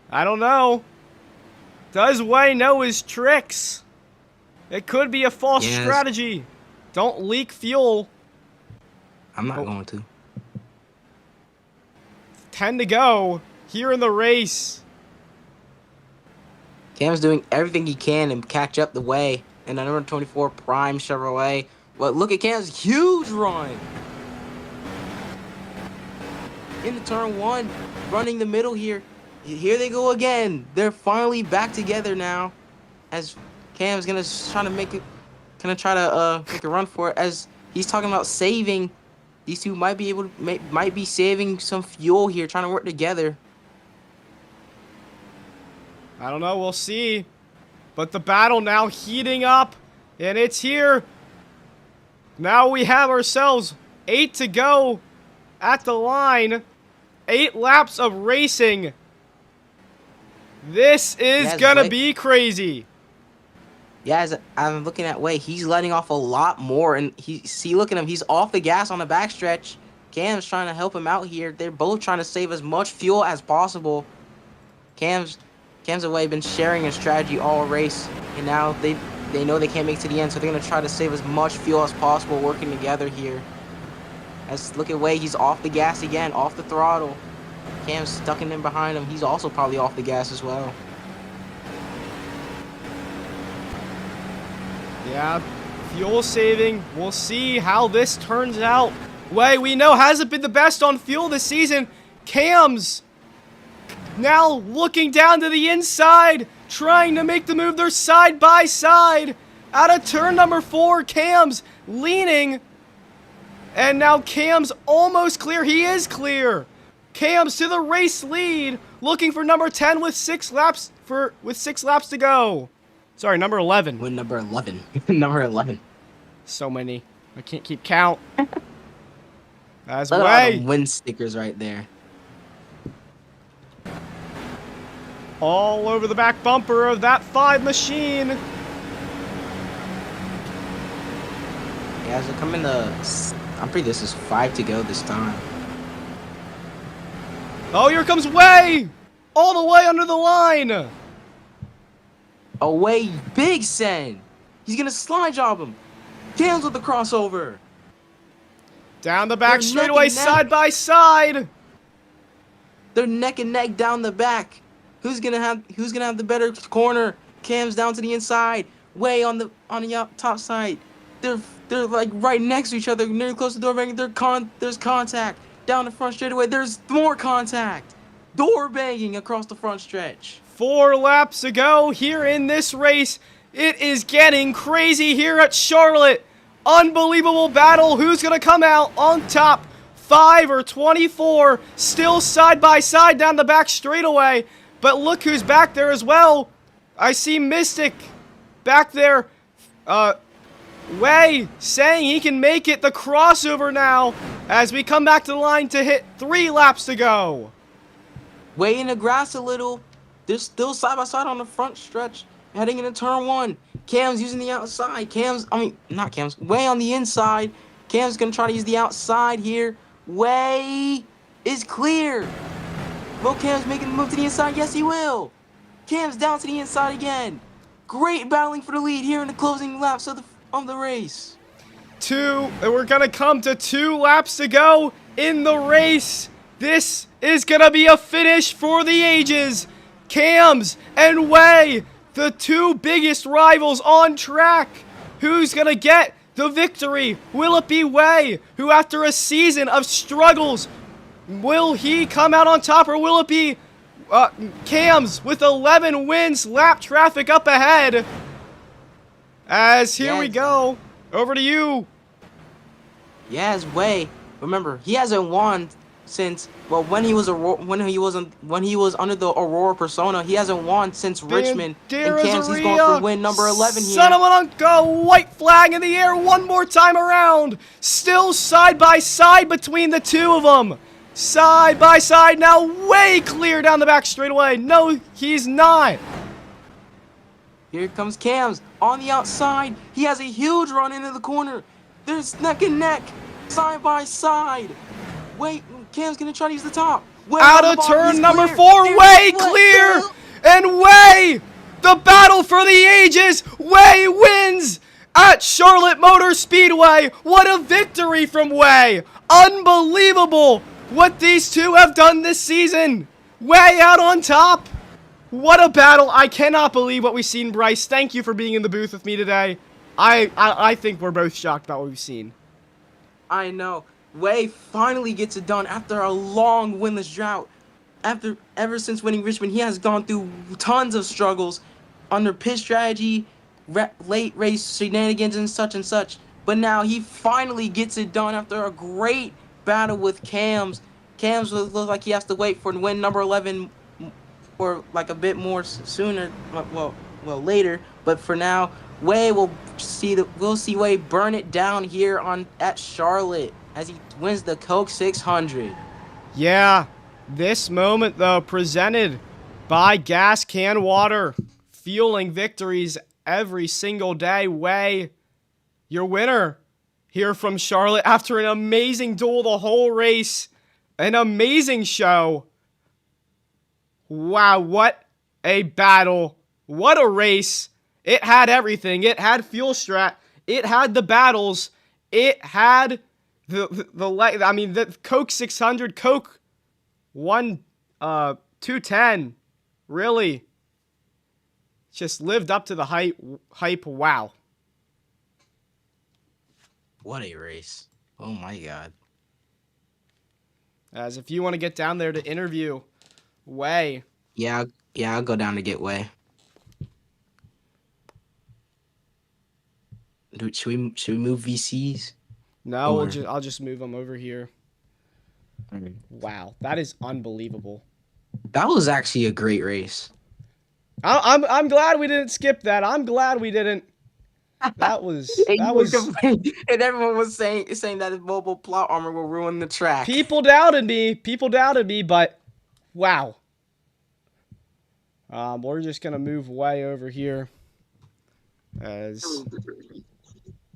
I don't know. Does Way know his tricks? It could be a false strategy. Don't leak fuel. I'm not going to. 10 to go here in the race. Cam's doing everything he can to catch up the Way. And the number 24 Prime Chevrolet. Well, look at Cam's huge run. Into turn 1, running the middle here. Here they go again. They're finally back together now. As Cam's gonna make a run for it. As he's talking about saving These two might be able to might be saving some fuel here, trying to work together. I don't know. We'll see. But the battle now heating up, and it's here. Now we have ourselves 8 to go at the line. 8 laps of racing. This is gonna be crazy. Yeah, as I'm looking at Way, he's letting off a lot more, and look at him, he's off the gas on the backstretch. Cam's trying to help him out here. They're both trying to save as much fuel as possible. Cam's away been sharing a strategy all race, and now they know they can't make it to the end, so they're gonna try to save as much fuel as possible, working together here. As look at Way, he's off the gas again, off the throttle. Cam's stuck in behind him. He's also probably off the gas as well. Yeah, fuel saving. We'll see how this turns out. Way, we know, hasn't been the best on fuel this season. Cam's now looking down to the inside, trying to make the move. They're side by side. Out of turn number 4, Cam's leaning. And now Cam's almost clear. He is clear. Cam's to the race lead, looking for number 10 with 6 laps to go. Sorry, number 11. Win number 11. Number 11. So many. I can't keep count. As Look at all Way. the win stickers right there. All over the back bumper of that 5 machine. Yeah, as we come in I'm pretty this is 5 to go this time. Oh, here comes Way! All the way under the line. Away, big send. He's gonna slide job him. Cam's with the crossover. Down the back straightaway, side by side. They're neck and neck down the back. Who's gonna have the better corner? Cam's down to the inside. Way on the top side. They're like right next to each other, near close to the door banging. There's contact down the front straightaway. There's more contact. Door banging across the front stretch. 4 laps to go here in this race. It is getting crazy here at Charlotte. Unbelievable battle. Who's going to come out on top? 5 or 24. Still side by side down the back straightaway. But look who's back there as well. I see Mystic back there. Way saying he can make it. The crossover now as we come back to the line to hit 3 laps to go. Way in the grass a little. They're still side by side on the front stretch, heading into turn 1. Cam's using the outside. Way on the inside. Cam's gonna try to use the outside here. Way is clear. Will Cam's making the move to the inside? Yes, he will. Cam's down to the inside again. Great battling for the lead here in the closing laps of the race. We're gonna come to 2 laps to go in the race. This is gonna be a finish for the ages. Cam's and Way, the 2 biggest rivals on track. Who's gonna get the victory? Will it be Way, who after a season of struggles, will he come out on top, or will it be Cam's with 11 wins, lap traffic up ahead? As here we go, over to you. Yeah, Way. Remember, he hasn't won since when he was under the Aurora persona. He hasn't won since Richmond. And Cam's he's going for win number 11 here. Son of an uncle, white flag in the air one more time around. Still side by side between the 2 of them. Side by side now, Way clear down the back straightaway. No, he's not. Here comes Cam's on the outside. He has a huge run into the corner. There's neck and neck, side by side. Wait, Cam's gonna try to use the top. Way out of turn number 4, Way clear! And Way, the battle for the ages, Way wins at Charlotte Motor Speedway. What a victory from Way. Unbelievable what these 2 have done this season. Way out on top. What a battle. I cannot believe what we've seen, Bryce. Thank you for being in the booth with me today. I think we're both shocked about what we've seen. I know. Way finally gets it done after a long winless drought. Ever since winning Richmond, he has gone through tons of struggles under pit strategy, late race shenanigans, and such. but now he finally gets it done after a great battle with Cams. Cams looks like he has to wait for win number 11 for like a bit more sooner, well later. But for now, we'll see Way burn it down here at Charlotte as he wins the Coke 600. Yeah, this moment though presented by Gas Can Water, fueling victories every single day. Way, your winner here from Charlotte after an amazing duel the whole race, an amazing show. Wow, what a battle. What a race. It had everything. It had fuel strat. It had the battles. It had the Coke 600, Coke 210. Really just lived up to the hype. Wow. What a race. Oh my god. As if you want to get down there to interview Way. Yeah, I'll go down to get Way. Should we move VCs? No, I'll just move them over here. Wow, that is unbelievable. That was actually a great race. I'm glad we didn't skip that. I'm glad we didn't. That was and everyone was saying that his mobile plot armor will ruin the track. People doubted me, but wow. We're just gonna move Way over here. As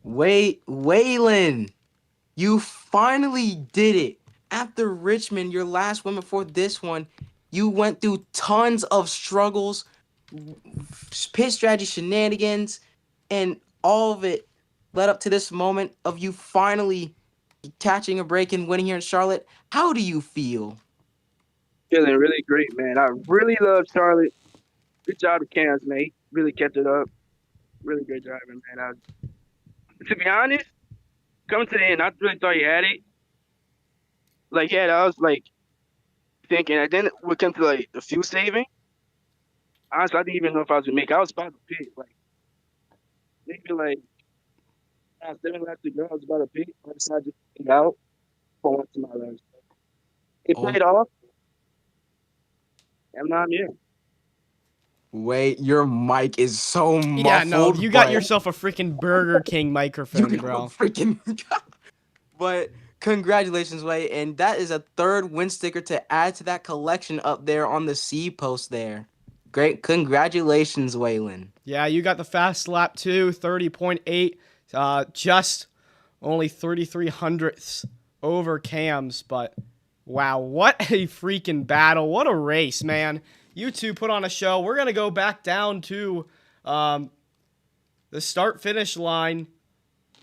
Waylon, you finally did it. After Richmond, your last win before this one, you went through tons of struggles, pit strategy shenanigans, and all of it led up to this moment of you finally catching a break and winning here in Charlotte. How do you feel? Feeling really great, man. I really love Charlotte. Good job to Cams, man. He really kept it up. Really good driving, man. To be honest, coming to the end, I really thought he had it. Like, yeah, I was like thinking, and then we come to like the fuel saving. Honestly, I didn't even know if I was gonna make it. I was about to pit, like maybe like 7 laps to go. I was about to pit. I decided to get out for once in my life. It played off, and now I'm here. Wait, your mic is so muffled. yeah, no, you got yourself a freaking Burger King microphone, bro. But congratulations, Way, and that is a third win sticker to add to that collection up there on the C post there. Great, congratulations, Waylon. Yeah, you got the fast lap too, 30.8, just only 33 hundredths over Cam's, but wow, what a freaking battle. What a race, man. You two put on a show. We're going to go back down to the start-finish line.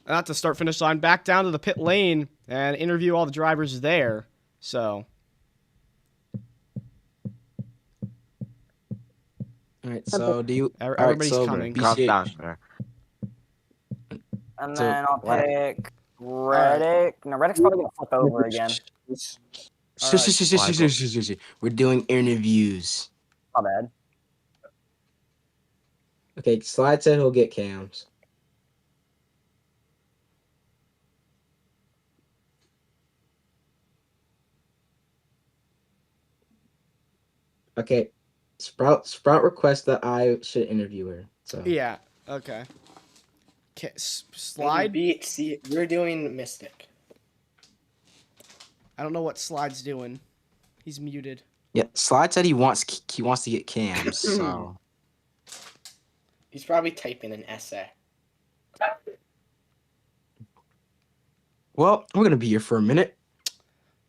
Not the start-finish line, back down to the pit lane and interview all the drivers there. So. All right, so do you... Everybody's coming. Calm down, bro. And then I'll pick Reddick. No, Reddick's probably going to flip over again. We're doing interviews. My bad. Okay, Slide said he'll get Cams. Okay, Sprout requests that I should interview her. So yeah, okay. Slide. See, we're doing Mystic. I don't know what Slide's doing. He's muted. Yeah, Slide said he wants to get Cams. So he's probably typing an essay. Well, we're gonna be here for a minute.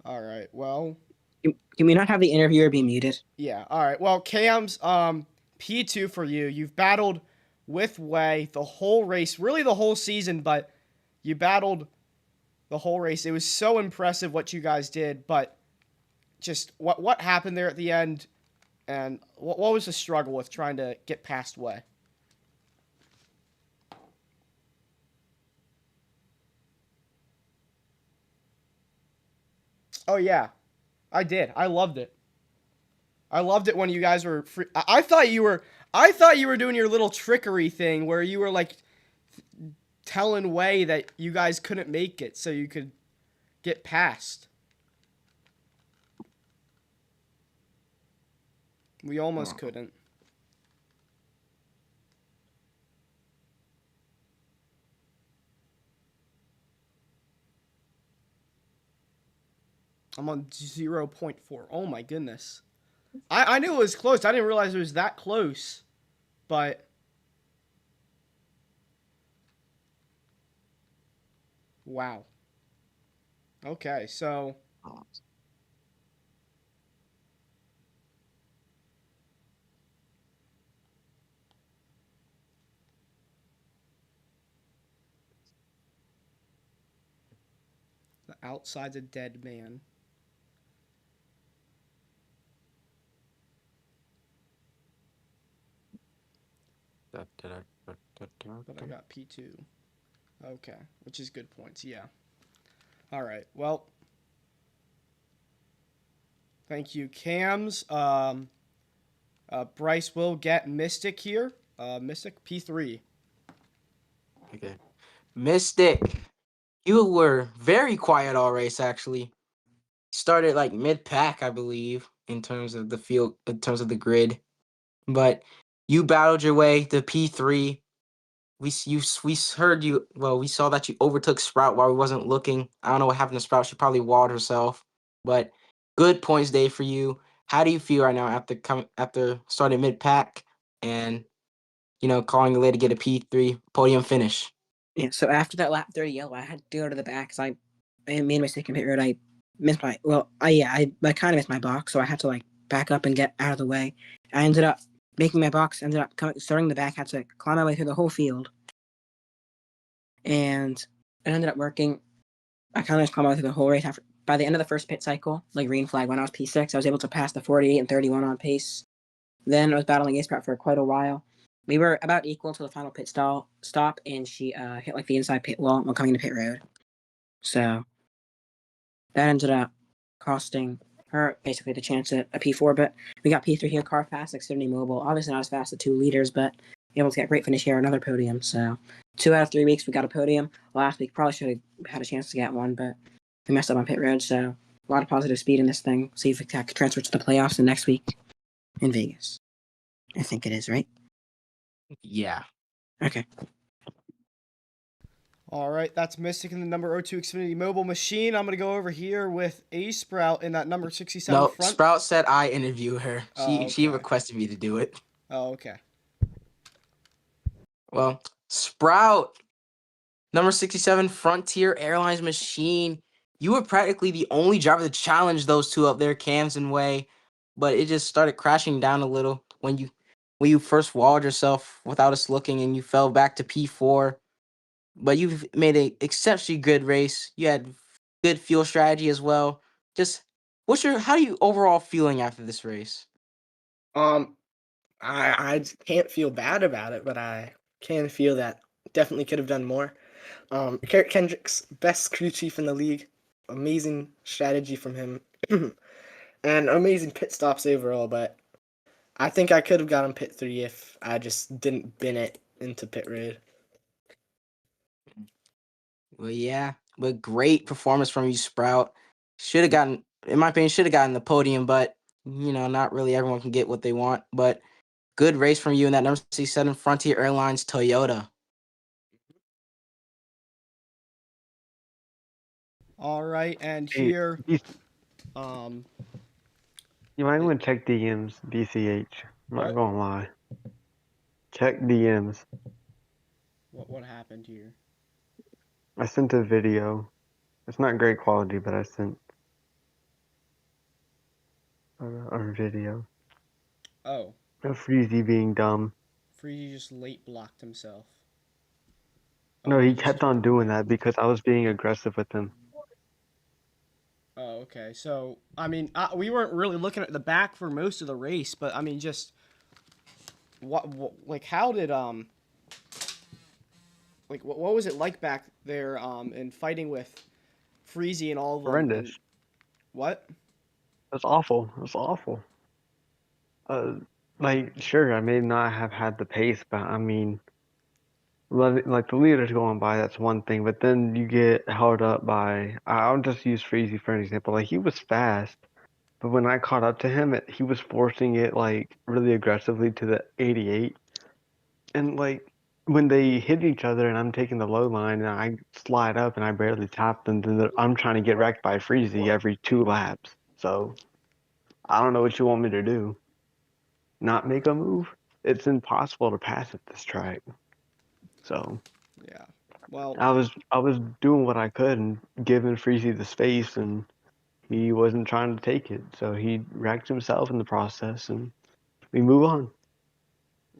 All right. Well. Can we not have the interviewer be muted? Yeah. All right. Well, Cam's P2 for you. You've battled with Way the whole race, really the whole season, but you battled the whole race. It was so impressive what you guys did, but just what happened there at the end, and what was the struggle with trying to get past Way? Oh yeah, I did. I loved it. I loved it when you guys were free. I thought you were doing your little trickery thing where you were like telling Way that you guys couldn't make it so you could get past. We almost couldn't. I'm on 0.4. Oh my goodness. I knew it was close. I didn't realize it was that close. But wow. Okay, so the outside's a dead man. But I got P2. Okay, which is good points, yeah. All right, well, thank you, Cams. Bryce will get Mystic here. Mystic, P3. Okay. Mystic, you were very quiet all race, actually. Started like mid-pack, I believe, in terms of the field, in terms of the grid. But you battled your way to P3. We heard you. Well, we saw that you overtook Sprout while we wasn't looking. I don't know what happened to Sprout. She probably walled herself. But good points day for you. How do you feel right now after starting mid pack and calling it late to get a P3 podium finish? Yeah, so after that lap 30 yellow, I had to go to the back because I made a mistake in pit road. I missed my I kind of missed my box, so I had to like back up and get out of the way. I ended up making my box, ended up starting the back, had to climb my way through the whole field, and it ended up working. I kind of just climbed my way through the whole race. By the end of the first pit cycle, like green flag, when I was P6, I was able to pass the 48 and 31 on pace. Then I was battling Ace Sprout for quite a while. We were about equal to the final pit stop, and she hit like the inside pit wall while coming to pit road. So that ended up costing her basically the chance at a P4. But we got P3 here, car fast, Xfinity Mobile. Obviously not as fast as 2 liters, but able to get a great finish here, another podium. So 2 out of 3 weeks we got a podium. Last week probably should have had a chance to get one, but we messed up on pit road. So a lot of positive speed in this thing. See if it can transfer to the playoffs and next week in Vegas. I think it is, right? Yeah. Okay. All right, that's Mystic in the number 02 Xfinity Mobile Machine. I'm going to go over here with A Sprout in that number 67 No, front. Sprout said I interview her. Oh, She okay. requested me to do it. Oh, okay. Well, Sprout, number 67 Frontier Airlines Machine. You were practically the only driver to challenge those two up there, Cams and Way, but it just started crashing down a little when you first walled yourself without us looking and you fell back to P4. But you've made an exceptionally good race. You had good fuel strategy as well. Just how are you overall feeling after this race? I can't feel bad about it, but I can feel that definitely could have done more. Kendrick's best crew chief in the league. Amazing strategy from him. And amazing pit stops overall, but I think I could have gotten pit 3 if I just didn't bin it into pit road. Well, yeah, but great performance from you, Sprout. Should have gotten, in my opinion, should have gotten the podium, but not really everyone can get what they want. But good race from you in that number 67 Frontier Airlines Toyota. All right, and Hey, here, you might want to check DMs, BCH. I'm not What? gonna lie. Check DMs. what happened here? I sent a video. It's not great quality, but I sent a video Oh, of Freezy being dumb. Freezy just late blocked himself. No, he kept on doing that because I was being aggressive with him. Oh, okay. So, I mean, we weren't really looking at the back for most of the race, but I mean, just like, how did like, what was it like back there in fighting with Freezy and all of them? Horrendous. And what? That's awful. That's awful. Like, sure, I may not have had the pace, but I mean, like the leaders going by, that's one thing, but then you get held up by. I'll just use Freezy for an example. Like he was fast, but when I caught up to him, he was forcing it like really aggressively to the 88, and like when they hit each other and I'm taking the low line and I slide up and I barely tap them, then I'm trying to get wrecked by Freezy every 2 laps. So I don't know what you want me to do. Not make a move? It's impossible to pass at this track. So Yeah. Well, I was doing what I could and giving Freezy the space, and he wasn't trying to take it. So he wrecked himself in the process, and we move on.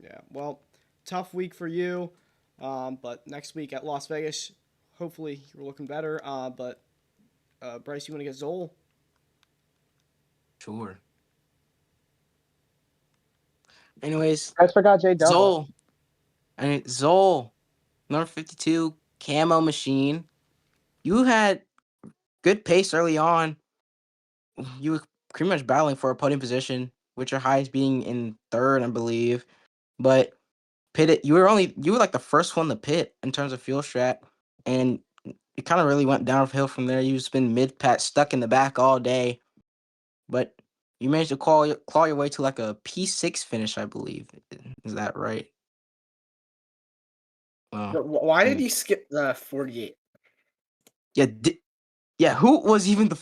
yeah. Well, tough week for you. But next week at Las Vegas, hopefully you're looking better. But Bryce, you want to get Zoll? Sure. Anyways, I forgot J Double. Zol. Zol, number 52, camo machine. You had good pace early on. You were pretty much battling for a podium position, with your highest being in third, I believe. But you were like the first one to pit in terms of fuel strat, and it kind of really went downhill from there. You've just been mid pat stuck in the back all day, but you managed to claw your way to like a P6 finish, I believe. Is that right? Well, But why did you skip the 48? yeah, yeah. Who was even the?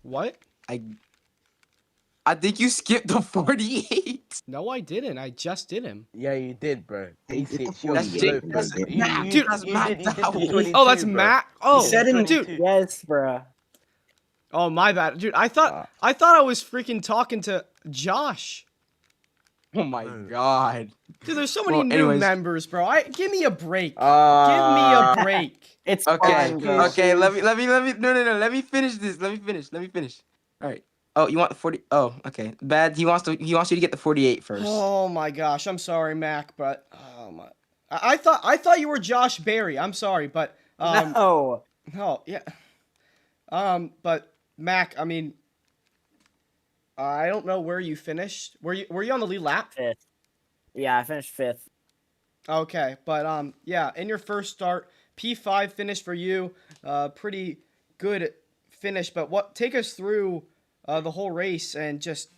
What? I think you skipped the 48. No, I didn't. I just did him. Yeah, you did, bro. P6. You're That's still Jake. open. That's You, Matt. you, That's you did. Matt. You did the 22. Oh, that's bro. Matt. You Oh, said in dude. Yes, bruh. Oh, my bad, dude. I thought I was freaking talking to Josh. Oh my god. Dude, there's so many new anyways. members, bro. Give me a break. Give me a break. It's Okay. fine, bro. Okay. Let me. No. Let me finish this. Let me finish. All right. Oh, you want the 40? Oh, okay. Bad. He wants you to get the 48 first. Oh my gosh, I'm sorry, Mac, but oh my, I thought you were Josh Berry. I'm sorry, but No. oh yeah, but Mac, I mean, I don't know where you finished. Were you on the lead lap? Fifth. Yeah, I finished fifth. Okay, but yeah, in your first start, P5 finish for you, pretty good finish. But take us through the whole race and just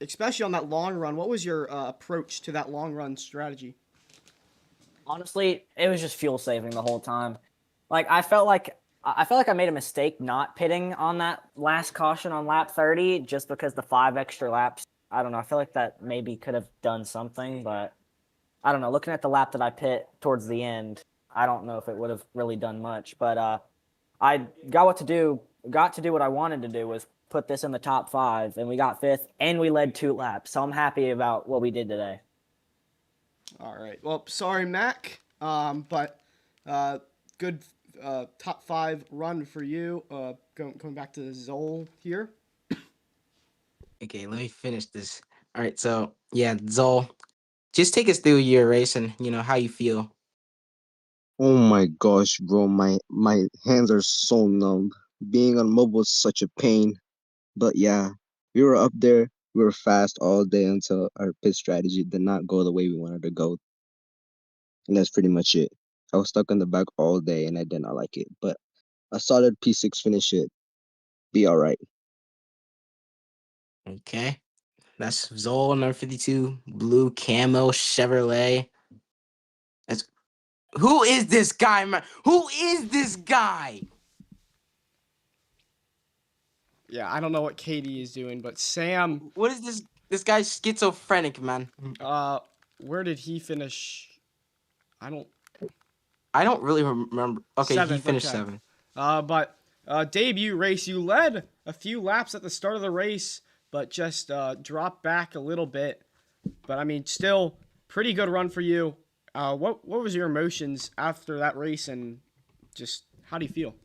especially on that long run. What was your approach to that long run strategy? Honestly, it was just fuel saving the whole time. Like I felt like I made a mistake not pitting on that last caution on lap 30 just because the 5 extra laps. I don't know. I feel like that maybe could have done something, but I don't know. Looking at the lap that I pit towards the end, I don't know if it would have really done much. But I got to do what I wanted to do was put this in the top 5, and we got fifth, and we led 2 laps. So I'm happy about what we did today. All right. Well, sorry, Mac. But good top 5 run for you. Going back to Zol here. Okay, let me finish this. All right. So yeah, Zol, just take us through your race and how you feel. Oh my gosh, bro, my hands are so numb. Being on mobile is such a pain. But yeah, we were up there. We were fast all day until our pit strategy did not go the way we wanted to go. And that's pretty much it. I was stuck in the back all day and I did not like it. But a solid P6 finish it. Be all right. Okay. That's Zol, number 52, blue camo Chevrolet. Who is this guy, man? Who is this guy? Yeah, I don't know what Katie is doing, but Sam. What is this guy's schizophrenic, man? Where did he finish? I don't really remember. Okay, he 7th, finished okay. 7th. But debut race, you led a few laps at the start of the race, but just dropped back a little bit. But I mean, still pretty good run for you. What was your emotions after that race, and just how do you feel?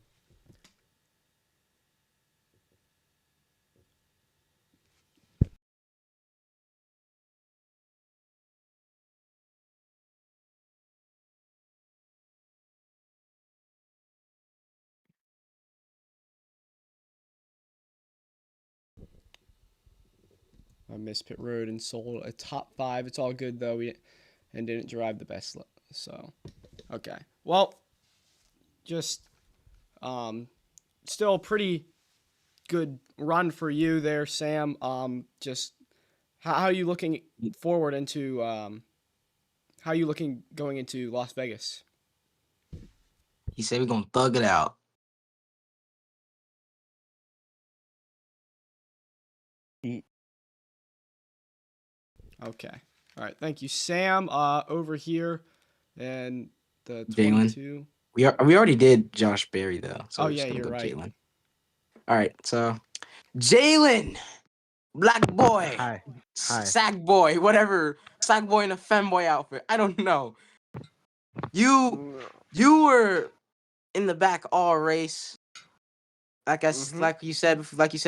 I missed pit road and sold a top 5. It's all good though. And didn't drive the best. So, okay. Well, just still a pretty good run for you there, Sam. Just how are you looking forward into how are you looking going into Las Vegas? He said we're gonna thug it out. Okay. All right. Thank you, Sam. Over here, and the Jalen. 22. We already did Josh Berry though, so Oh we're yeah, just gonna you're go right. Jalen. All right, so Jalen, black boy, Hi. sack boy, whatever, sack boy in a femboy outfit. I don't know. You were in the back all race. Like like you said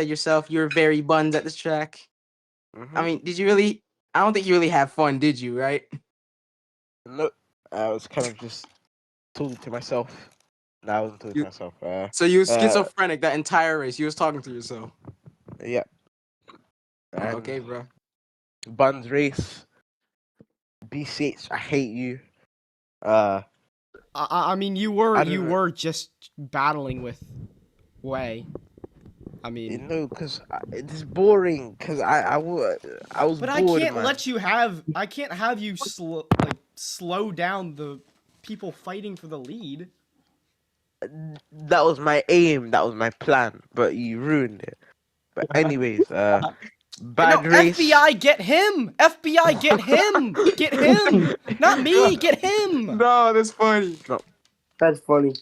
yourself, you were very buns at this track. I mean, did you really? I don't think you really have fun, did you? Right? Look, I was kind of just talking to myself. No, I wasn't talking to myself. So you were schizophrenic that entire race. You was talking to yourself. Yeah. And Okay, bro. Buns race. B6, I hate you. I mean, you were just battling with Way. I mean, because it's boring. Because I was but bored, man. I can't have you slow down the people fighting for the lead. That was my aim. That was my plan. But you ruined it. But anyways, bad race. FBI, get him! FBI, get him! Get him! Not me, get him! No, that's funny. No. That's funny.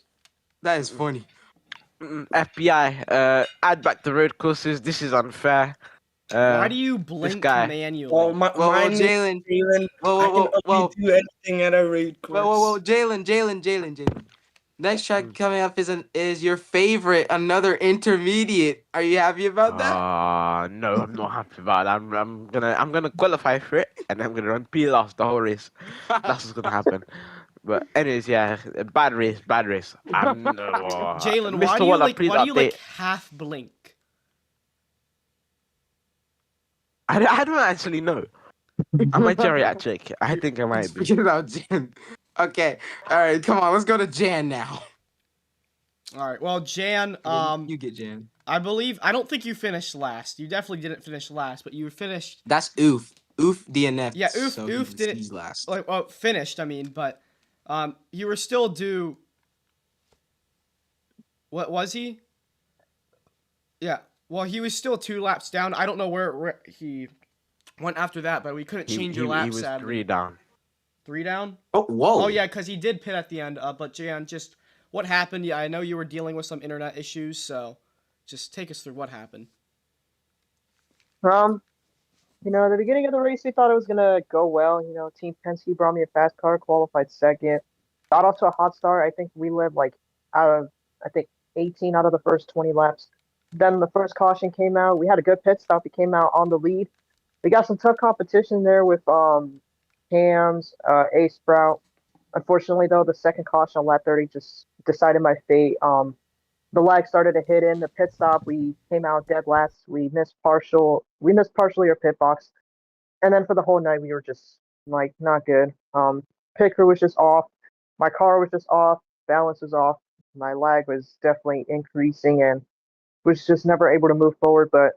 That is funny. FBI, add back the road courses. This is unfair. Why do you blink manually? Well, Jalen. I can only do anything at a raid course. Whoa, Jalen. Next track coming up is your favorite, another intermediate. Are you happy about that? No, I'm not happy about that. I'm gonna qualify for it, and I'm gonna run P last the whole race. That's what's gonna happen. But anyways, yeah, bad race. I'm Jalen, Mr. Waller, please why do you update. half blink? I don't actually know. I'm a geriatric. I think I might be. Forget about Jan. Okay, all right, come on, let's go to Jan now. All right, well, Jan, you get Jan. I don't think you finished last. You definitely didn't finish last, but you finished. That's Oof. Oof DNF. Yeah, so Oof didn't. He's last. Like, well, finished. I mean, but you were still due. What was he? Yeah. Well, he was still 2 laps down. I don't know where he went after that, but we couldn't change your laps. He was sadly. 3 down. 3 down? Oh, whoa. Oh, yeah, because he did pit at the end. But Jan, just what happened? Yeah, I know you were dealing with some internet issues, so just take us through what happened. At the beginning of the race, we thought it was gonna go well. Team Penske brought me a fast car, qualified second. Got off to a hot start. I think we led out of 18 out of the first 20 laps. Then the first caution came out. We had a good pit stop. We came out on the lead. We got some tough competition there with Cams, A Sprout. Unfortunately, though, the second caution on lap 30 just decided my fate. The lag started to hit in the pit stop. We came out dead last. We missed partially our pit box, and then for the whole night we were just not good. Pit crew was just off. My car was just off. Balance was off. My lag was definitely increasing and was just never able to move forward. But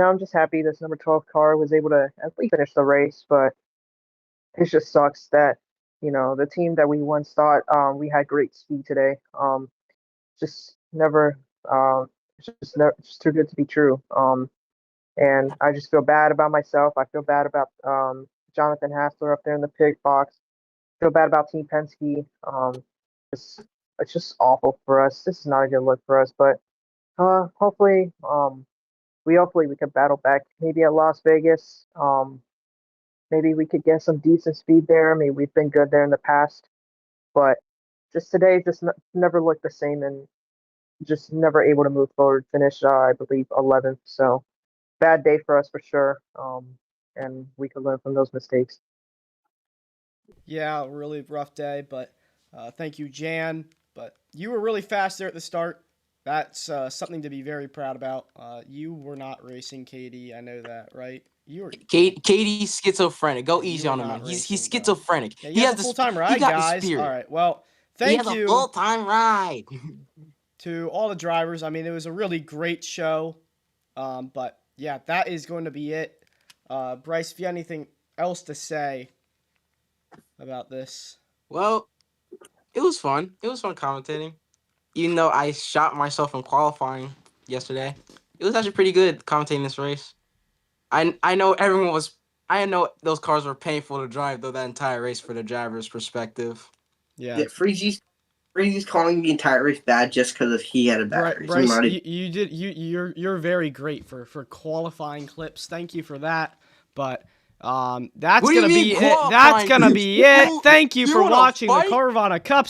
I'm just happy this number 12 car was able to at least finish the race. But it just sucks that the team that we once thought we had great speed today. Just never, just too good to be true. And I just feel bad about myself. I feel bad about Jonathan Hassler up there in the pit box. Feel bad about Team Penske. It's just awful for us. This is not a good look for us. But hopefully, we could battle back. Maybe at Las Vegas. Maybe we could get some decent speed there. I mean, we've been good there in the past, but just today, never looked the same and just never able to move forward. Finish, I believe, 11th. So bad day for us for sure. And we could learn from those mistakes. Yeah, really rough day, but thank you, Jan. But you were really fast there at the start. That's something to be very proud about. You were not racing Katie. I know that, right? You're Katie's schizophrenic. Go you easy are on him, not man. He's racing, bro. schizophrenic. Yeah, He he has has a the full-time he ride, got the guys. All spirit. right. Well, He thank has a you full-time ride. to all the drivers. I mean, it was a really great show. But yeah, that is going to be it. Bryce, if you have anything else to say about this. Well, it was fun. It was fun commentating. Even though I shot myself in qualifying yesterday, it was actually pretty good commentating this race. I know everyone was. I know those cars were painful to drive though that entire race for the driver's perspective. Yeah. Freezy's calling the entire race bad just because he had a bad race. Bryce, you're very great for qualifying clips. Thank you for that. But that's What do you gonna mean be it. That's qualifying gonna clips? be it. Thank you You for wanna watching the fight? Carvana Cup